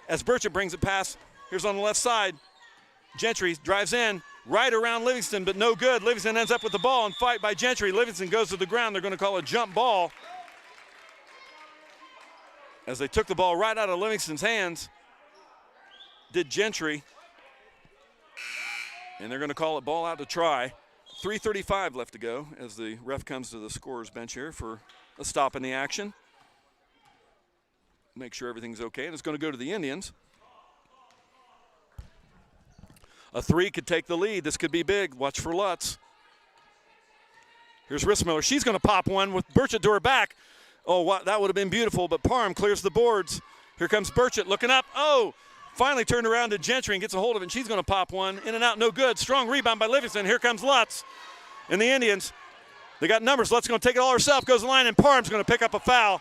as Burchett brings it past. Here's on the left side. Gentry drives in right around Livingston, but no good. Livingston ends up with the ball and fight by Gentry. Livingston goes to the ground. They're going to call a jump ball as they took the ball right out of Livingston's hands. Did Gentry, and they're going to call it ball out to Tri. 3:35 left to go as the ref comes to the scorer's bench here for a stop in the action. Make sure everything's okay, and it's going to go to the Indians. A 3 could take the lead. This could be big. Watch for Lutz. Here's Rissmiller. She's going to pop one with Burchett to her back. Oh, wow, that would have been beautiful, but Parham clears the boards. Here comes Burchett looking up. Oh! Finally turned around to Gentry and gets a hold of it, and she's going to pop one. In and out, no good. Strong rebound by Livingston. Here comes Lutz. And the Indians, they got numbers. Lutz going to take it all herself, goes to the line, and Parham's going to pick up a foul.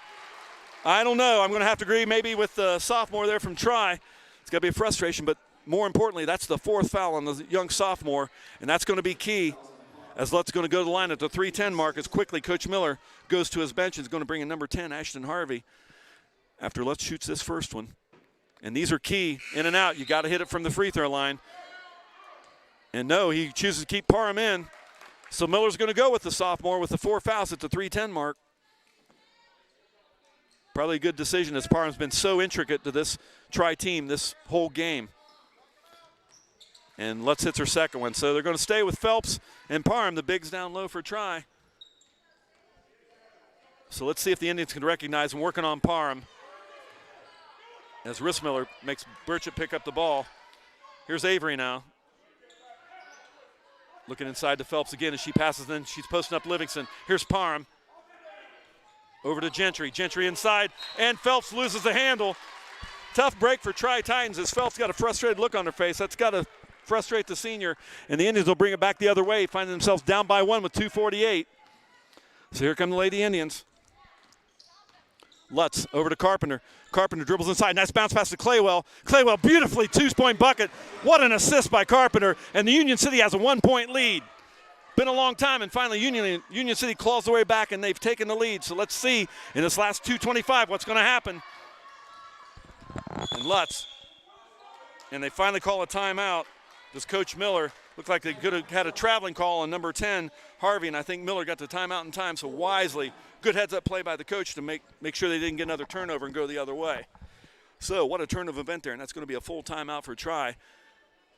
I don't know. I'm going to have to agree maybe with the sophomore there from Tri. It's going to be a frustration, but more importantly, that's the 4th foul on the young sophomore, and that's going to be key as Lutz is going to go to the line at the 3:10 mark as quickly Coach Miller goes to his bench and is going to bring in number 10, Ashton Harvey, after Lutz shoots this first one. And these are key, in and out. You got to hit it from the free throw line. And no, he chooses to keep Parham in. So Miller's going to go with the sophomore with the 4 fouls at the 3:10 mark. Probably a good decision as Parham's been so intricate to this Tri team this whole game. And Lutz hits her second one. So they're going to stay with Phelps and Parham. The bigs down low for Tri. So let's see if the Indians can recognize and working on Parham. As Rissmiller makes Burchett pick up the ball. Here's Avery now. Looking inside to Phelps again as she passes, then she's posting up Livingston. Here's Parham. Over to Gentry. Gentry inside, and Phelps loses the handle. Tough break for Tri-Titans as Phelps got a frustrated look on her face. That's got to frustrate the senior, and the Indians will bring it back the other way, finding themselves down by 1 with 2:48. So here come the Lady Indians. Lutz over to Carpenter. Carpenter dribbles inside. Nice bounce pass to Claywell. Claywell beautifully 2-point bucket. What an assist by Carpenter. And the Union City has a 1-point lead. Been a long time, and finally Union City claws their way back, and they've taken the lead. So let's see in this last 2:25 what's going to happen. And Lutz. And they finally call a timeout. Does Coach Miller look like they could have had a traveling call on number 10, Harvey, and I think Miller got the timeout in time, so wisely. Good heads-up play by the coach to make sure they didn't get another turnover and go the other way. So what a turn of event there, and that's going to be a full timeout for Tri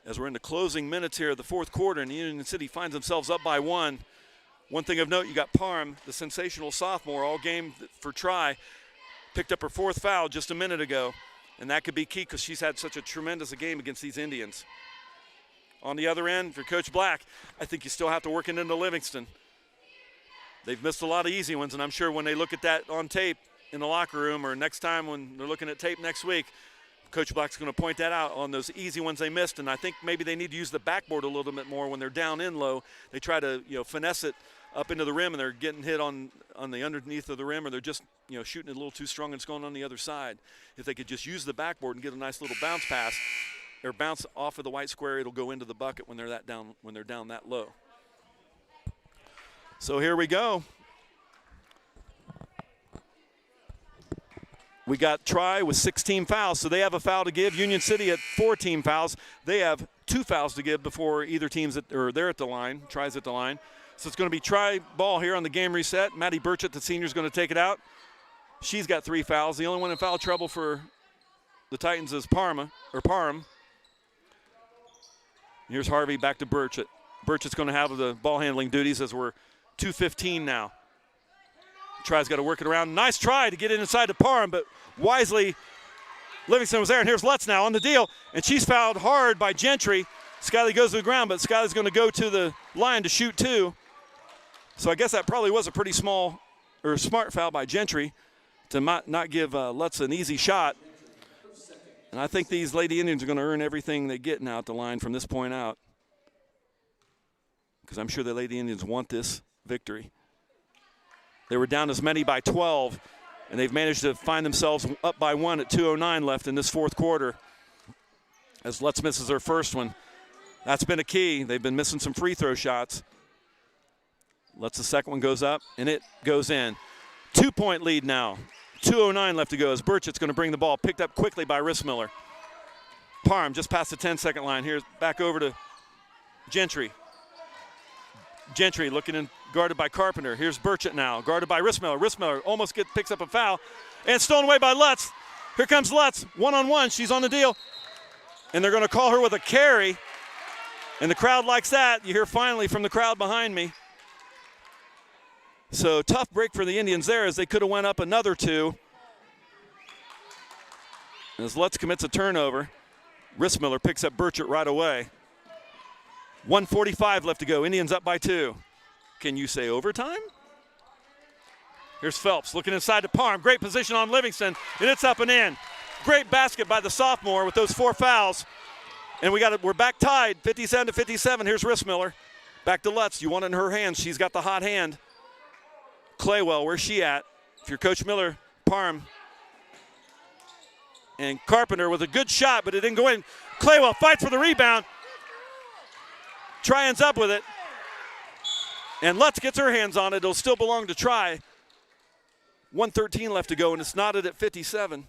as we're in the closing minutes here of the 4th quarter, and Union City finds themselves up by 1. One thing of note, you got Parham, the sensational sophomore, all game for Tri, picked up her 4th foul just a minute ago, and that could be key because she's had such a tremendous game against these Indians. On the other end, for Coach Black, I think you still have to work it into Livingston. They've missed a lot of easy ones, and I'm sure when they look at that on tape in the locker room or next time when they're looking at tape next week, Coach Black's going to point that out on those easy ones they missed, and I think maybe they need to use the backboard a little bit more when they're down in low. They try to, finesse it up into the rim, and they're getting hit on the underneath of the rim, or they're just, shooting it a little too strong and it's going on the other side. If they could just use the backboard and get a nice little bounce pass or bounce off of the white square, it'll go into the bucket when they're down that low. So here we go. We got Tri with 16 fouls, so they have a foul to give. Union City at 4 team fouls. They have 2 fouls to give before either team's they're at the line. Tri's at the line. So it's going to be Tri ball here on the game reset. Maddie Burchett, the senior, is going to take it out. She's got 3 fouls. The only one in foul trouble for the Titans is Parham. Here's Harvey back to Burchett. Burchett's going to have the ball handling duties as we're 2:15 now. Tri's got to work it around. Nice try to get it inside to Parham, but wisely Livingston was there. And here's Lutz now on the deal, and she's fouled hard by Gentry. Skyley goes to the ground, but Skyley's going to go to the line to shoot 2. So I guess that probably was a pretty smart foul by Gentry to not give Lutz an easy shot. And I think these Lady Indians are going to earn everything they get now at the line from this point out, because I'm sure the Lady Indians want this victory. They were down as many by 12, and they've managed to find themselves up by 1 at 2:09 left in this 4th quarter as Lutz misses her first one. That's been a key. They've been missing some free throw shots. Lutz, the second one goes up, and it goes in. 2-point lead now. 2:09 left to go as Burchett's going to bring the ball, picked up quickly by Rissmiller. Parham just past the 10-second line. Here's back over to Gentry. Gentry looking in, guarded by Carpenter. Here's Burchett now, guarded by Rissmiller. Rissmiller almost picks up a foul, and stolen away by Lutz. Here comes Lutz, one-on-one. She's on the deal, and they're going to call her with a carry, and the crowd likes that. You hear finally from the crowd behind me. So tough break for the Indians there as they could have went up another 2. As Lutz commits a turnover, Rissmiller picks up Burchett right away. 1:45 left to go. Indians up by 2. Can you say overtime? Here's Phelps looking inside to Parham. Great position on Livingston, and it's up and in. Great basket by the sophomore with those 4 fouls. And we're back tied, 57-57. Here's Rissmiller. Back to Lutz. You want it in her hands. She's got the hot hand. Claywell, where's she at? If you're Coach Miller, Parham. And Carpenter with a good shot, but it didn't go in. Claywell fights for the rebound. Tri ends up with it. And Lutz gets her hands on it. It'll still belong to Tri. 1:13 left to go, and it's knotted at 57.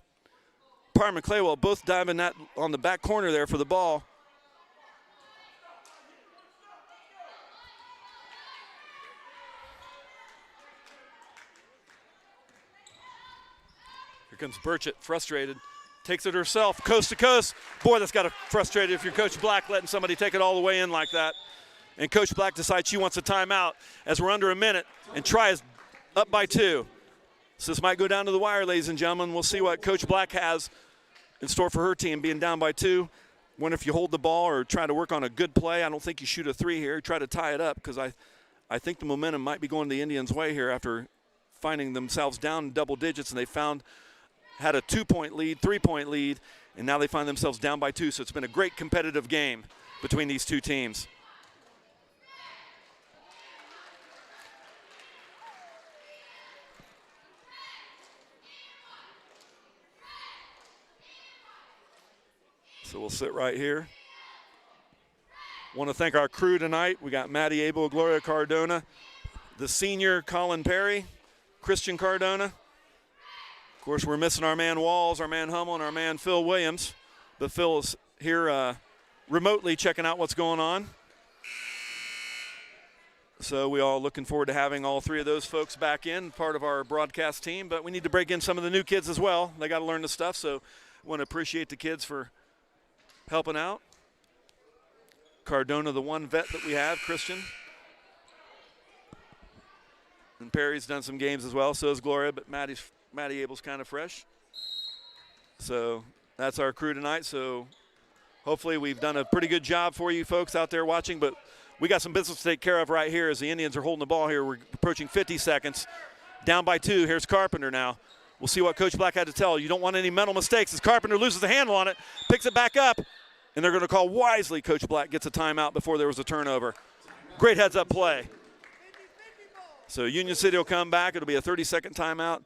Parham and Claywell both diving that on the back corner there for the ball. Here comes Burchett, frustrated. Takes it herself, coast to coast. Boy, that's got to frustrate if you're Coach Black letting somebody take it all the way in like that. And Coach Black decides she wants a timeout as we're under a minute, and Tri is up by 2. So this might go down to the wire, ladies and gentlemen. We'll see what Coach Black has in store for her team, being down by 2. Wonder if you hold the ball or try to work on a good play. I don't think you shoot a 3 here. Try to tie it up, because I think the momentum might be going the Indians' way here after finding themselves down in double digits, and they had a 2-point lead, 3-point lead, and now they find themselves down by 2. So it's been a great competitive game between these two teams. So we'll sit right here. Want to thank our crew tonight. We got Maddie Abel, Gloria Cardona, the senior Colin Perry, Christian Cardona. Of course, we're missing our man Walls, our man Hummel, and our man Phil Williams. But Phil is here remotely checking out what's going on. So we all looking forward to having all 3 of those folks back in, part of our broadcast team. But we need to break in some of the new kids as well. They got to learn the stuff, so I want to appreciate the kids for helping out. Cardona, the one vet that we have, Christian. And Perry's done some games as well, so is Gloria, but Maddie's Maddie Abel's kind of fresh. So that's our crew tonight. So hopefully we've done a pretty good job for you folks out there watching, but we got some business to take care of right here as the Indians are holding the ball here. We're approaching 50 seconds. Down by 2. Here's Carpenter now. We'll see what Coach Black had to tell. You don't want any mental mistakes as Carpenter loses the handle on it, picks it back up, and they're going to call wisely. Coach Black gets a timeout before there was a turnover. Great heads-up play. So Union City will come back. It'll be a 30-second timeout.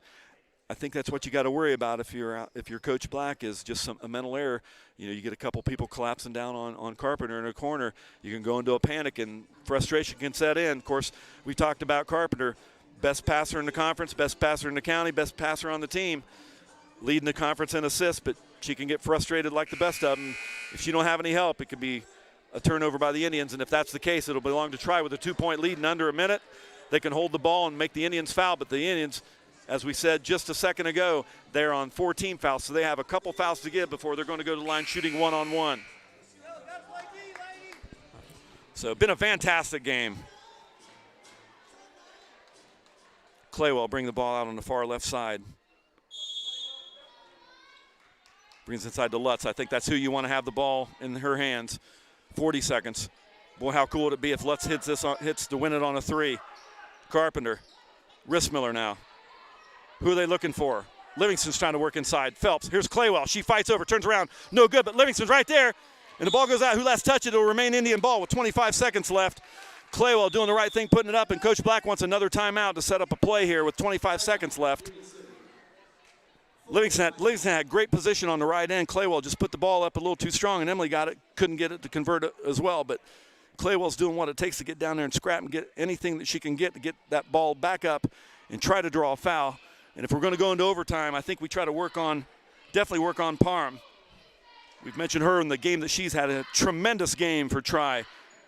I think that's what you got to worry about if you're Coach Black is just a mental error. You know, you get a couple people collapsing down on Carpenter in a corner. You can go into a panic and frustration can set in. Of course, we talked about Carpenter, best passer in the conference, best passer in the county, best passer on the team, leading the conference in assists, but she can get frustrated like the best of them. If she don't have any help, it could be a turnover by the Indians, and if that's the case, it'll belong to Try with a 2-point lead in under a minute. They can hold the ball and make the Indians foul, but the Indians, as we said just a second ago, they're on 14 fouls, so they have a couple fouls to give before they're going to go to the line shooting one-on-one. So been a fantastic game. Claywell bring the ball out on the far left side. Brings inside to Lutz. I think that's who you want to have the ball in her hands. 40 seconds. Boy, how cool would it be if Lutz hits to win it on a 3. Carpenter. Rissmiller now. Who are they looking for? Livingston's trying to work inside. Phelps. Here's Claywell. She fights over, turns around. No good, but Livingston's right there. And the ball goes out. Who last touch it? It'll remain Indian ball with 25 seconds left. Claywell doing the right thing, putting it up, and Coach Black wants another timeout to set up a play here with 25 seconds left. Livingston had great position on the right end. Claywell just put the ball up a little too strong, and Emily got it, couldn't get it to convert it as well. But Claywell's doing what it takes to get down there and scrap and get anything that she can get to get that ball back up and try to draw a foul. And if we're going to go into overtime, I think we try to definitely work on Parham. We've mentioned her in the game that she's had a tremendous game for Try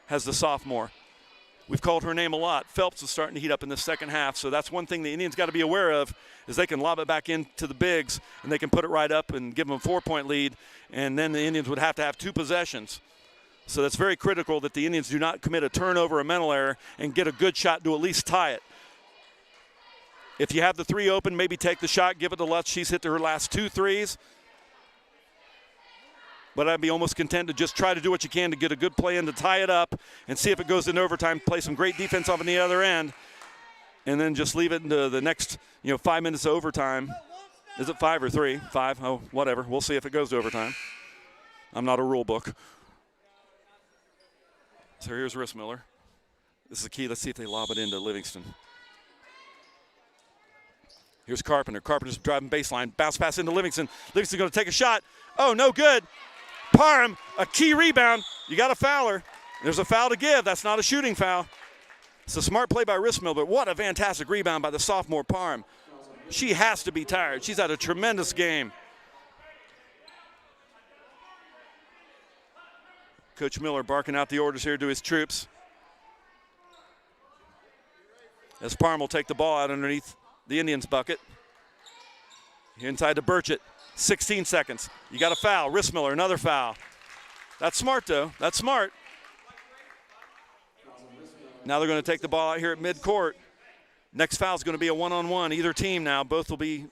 as the sophomore. We've called her name a lot. Phelps is starting to heat up in the second half, so that's one thing the Indians got to be aware of is they can lob it back into the bigs, and they can put it right up and give them a 4-point lead, and then the Indians would have to have 2 possessions. So that's very critical that the Indians do not commit a turnover, a mental error, and get a good shot to at least tie it. If you have the 3 open, maybe take the shot, give it to Lutz. She's hit to her last 2 threes. But I'd be almost content to just try to do what you can to get a good play in to tie it up and see if it goes into overtime, play some great defense off on the other end, and then just leave it into the next 5 minutes of overtime. Is it 5 or 3? 5, oh, whatever. We'll see if it goes to overtime. I'm not a rule book. So here's Rissmiller. This is the key. Let's see if they lob it into Livingston. Here's Carpenter. Carpenter's driving baseline. Bounce pass into Livingston. Livingston's going to take a shot. Oh, no good. Parham, a key rebound. You got a fouler. There's a foul to give. That's not a shooting foul. It's a smart play by Rissmiller, but what a fantastic rebound by the sophomore Parham. She has to be tired. She's had a tremendous game. Coach Miller barking out the orders here to his troops. As Parham will take the ball out underneath the Indians' bucket. Inside to Burchett. 16 seconds. You got a foul. Rissmiller, another foul. That's smart, though. That's smart. Now they're going to take the ball out here at midcourt. Next foul is going to be a one-on-one. Either team now. Both will be.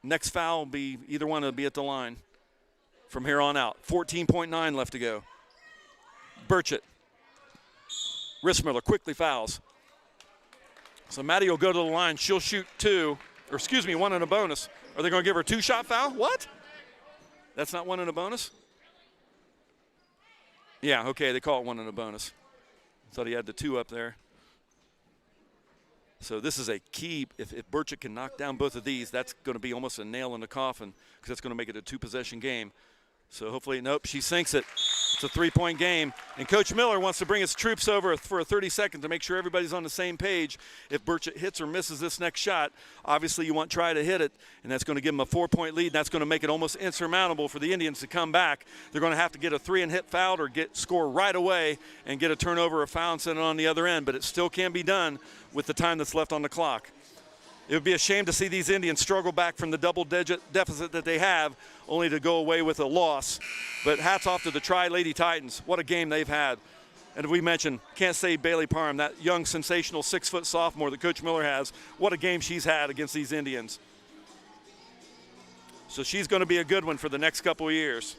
Next foul will be either one will be at the line from here on out. 14.9 left to go. Burchett. Rissmiller quickly fouls. So Maddie will go to the line. She'll shoot 2. Or excuse me, 1 and a bonus. Are they going to give her a 2-shot foul? What? That's not 1 and a bonus? Yeah, okay, they call it 1 and a bonus. Thought he had the 2 up there. So this is a key. If Burchett can knock down both of these, that's going to be almost a nail in the coffin because that's going to make it a 2-possession game. So hopefully, nope, she sinks it. It's a 3-point game. And Coach Miller wants to bring his troops over for a 30-second to make sure everybody's on the same page. If Burchett hits or misses this next shot, obviously you want to try to hit it, and that's going to give them a 4-point lead, and that's going to make it almost insurmountable for the Indians to come back. They're going to have to get a 3 and hit fouled or score right away and get a turnover or foul and send it on the other end, but it still can be done with the time that's left on the clock. It would be a shame to see these Indians struggle back from the double-digit deficit that they have, only to go away with a loss. But hats off to the Tri-Lady Titans. What a game they've had. And we mentioned, can't say Bailey Parham, that young, sensational 6-foot sophomore that Coach Miller has. What a game she's had against these Indians. So she's going to be a good one for the next couple of years.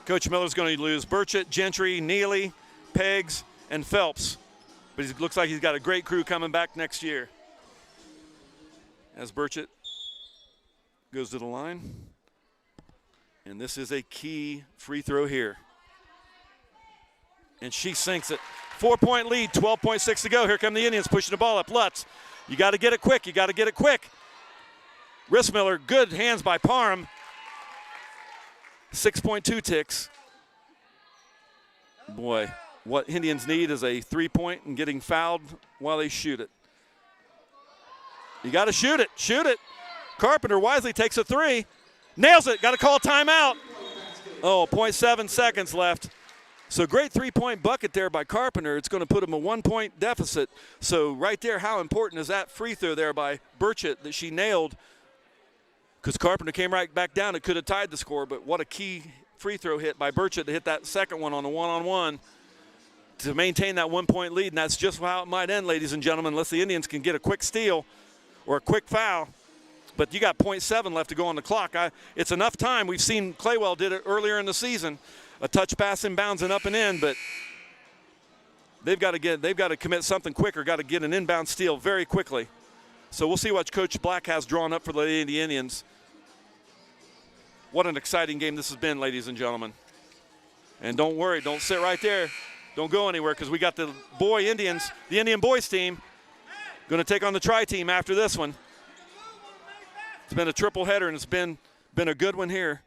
Coach Miller's going to lose Burchett, Gentry, Neely, Peggs, and Phelps. But it looks like he's got a great crew coming back next year. As Burchett goes to the line. And this is a key free throw here. And she sinks it. 4-point lead, 12.6 to go. Here come the Indians pushing the ball up. Lutz, you got to get it quick. You got to get it quick. Rissmiller, good hands by Parham. 6.2 ticks. Boy, what Indians need is a 3-point and getting fouled while they shoot it. You got to shoot it. Shoot it. Carpenter wisely takes a 3. Nails it. Got to call timeout. Oh, 0.7 seconds left. So great 3-point bucket there by Carpenter. It's going to put him a 1-point deficit. So right there, how important is that free throw there by Burchett that she nailed? Because Carpenter came right back down. It could have tied the score, but what a key free throw hit by Burchett to hit that second one on a one-on-one to maintain that 1-point lead. And that's just how it might end, ladies and gentlemen, unless the Indians can get a quick steal or a quick foul. But you got 0.7 left to go on the clock. It's enough time. We've seen Claywell did it earlier in the season. A touch pass inbounds and up and in, but they've got to commit something quicker, got to get an inbound steal very quickly. So we'll see what Coach Black has drawn up for the Lady Indians. What an exciting game this has been, ladies and gentlemen. And don't worry, don't sit right there. Don't go anywhere, because we got the boy Indians, the Indian boys team, going to take on the Tri-team after this one. It's been a triple header, and it's been a good one here.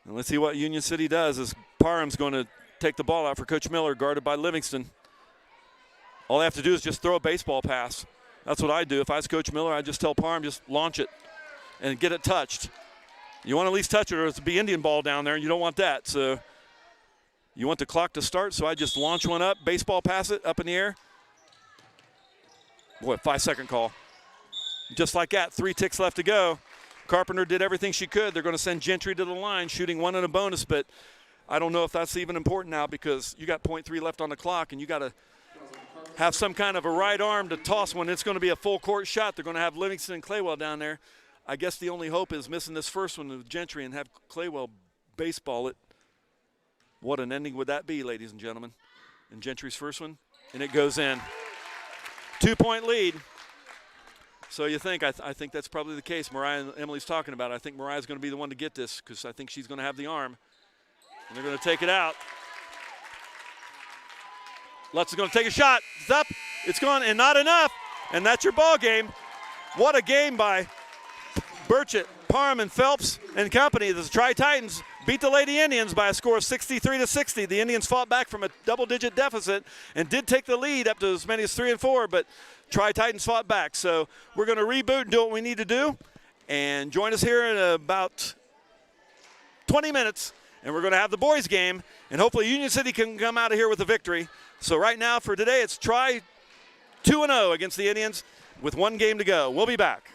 And let's see what Union City does as Parham's going to take the ball out for Coach Miller, guarded by Livingston. All they have to do is just throw a baseball pass. That's what I do. If I was Coach Miller, I'd just tell Parham, just launch it and get it touched. You want to at least touch it, or it's a be Indian ball down there, and you don't want that. So you want the clock to start, so I just launch one up, baseball pass it up in the air. Boy, 5-second call. Just like that, 3 ticks left to go. Carpenter did everything she could. They're going to send Gentry to the line, shooting 1 and a bonus, but I don't know if that's even important now, because you got 0.3 left on the clock, and you got to have some kind of a right arm to toss one. It's going to be a full court shot. They're going to have Livingston and Claywell down there. I guess the only hope is missing this first one with Gentry and have Claywell baseball it. What an ending would that be, ladies and gentlemen? And Gentry's first one, and it goes in. 2-point lead. So you think, I think that's probably the case. Mariah and Emily's talking about it. I think Mariah's going to be the one to get this, because I think she's going to have the arm. And they're going to take it out. Lutz is going to take a shot. It's up. It's gone, and not enough. And that's your ball game. What a game by Burchett, Parham, and Phelps and company. The Tri-Titans beat the Lady Indians by a score of 63-60. The Indians fought back from a double-digit deficit and did take the lead up to as many as 3 and 4, but Tri-Titans fought back. So we're going to reboot and do what we need to do. And join us here in about 20 minutes, and we're going to have the boys game. And hopefully Union City can come out of here with a victory. So right now for today, it's Tri 2-0 against the Indians with 1 game to go. We'll be back.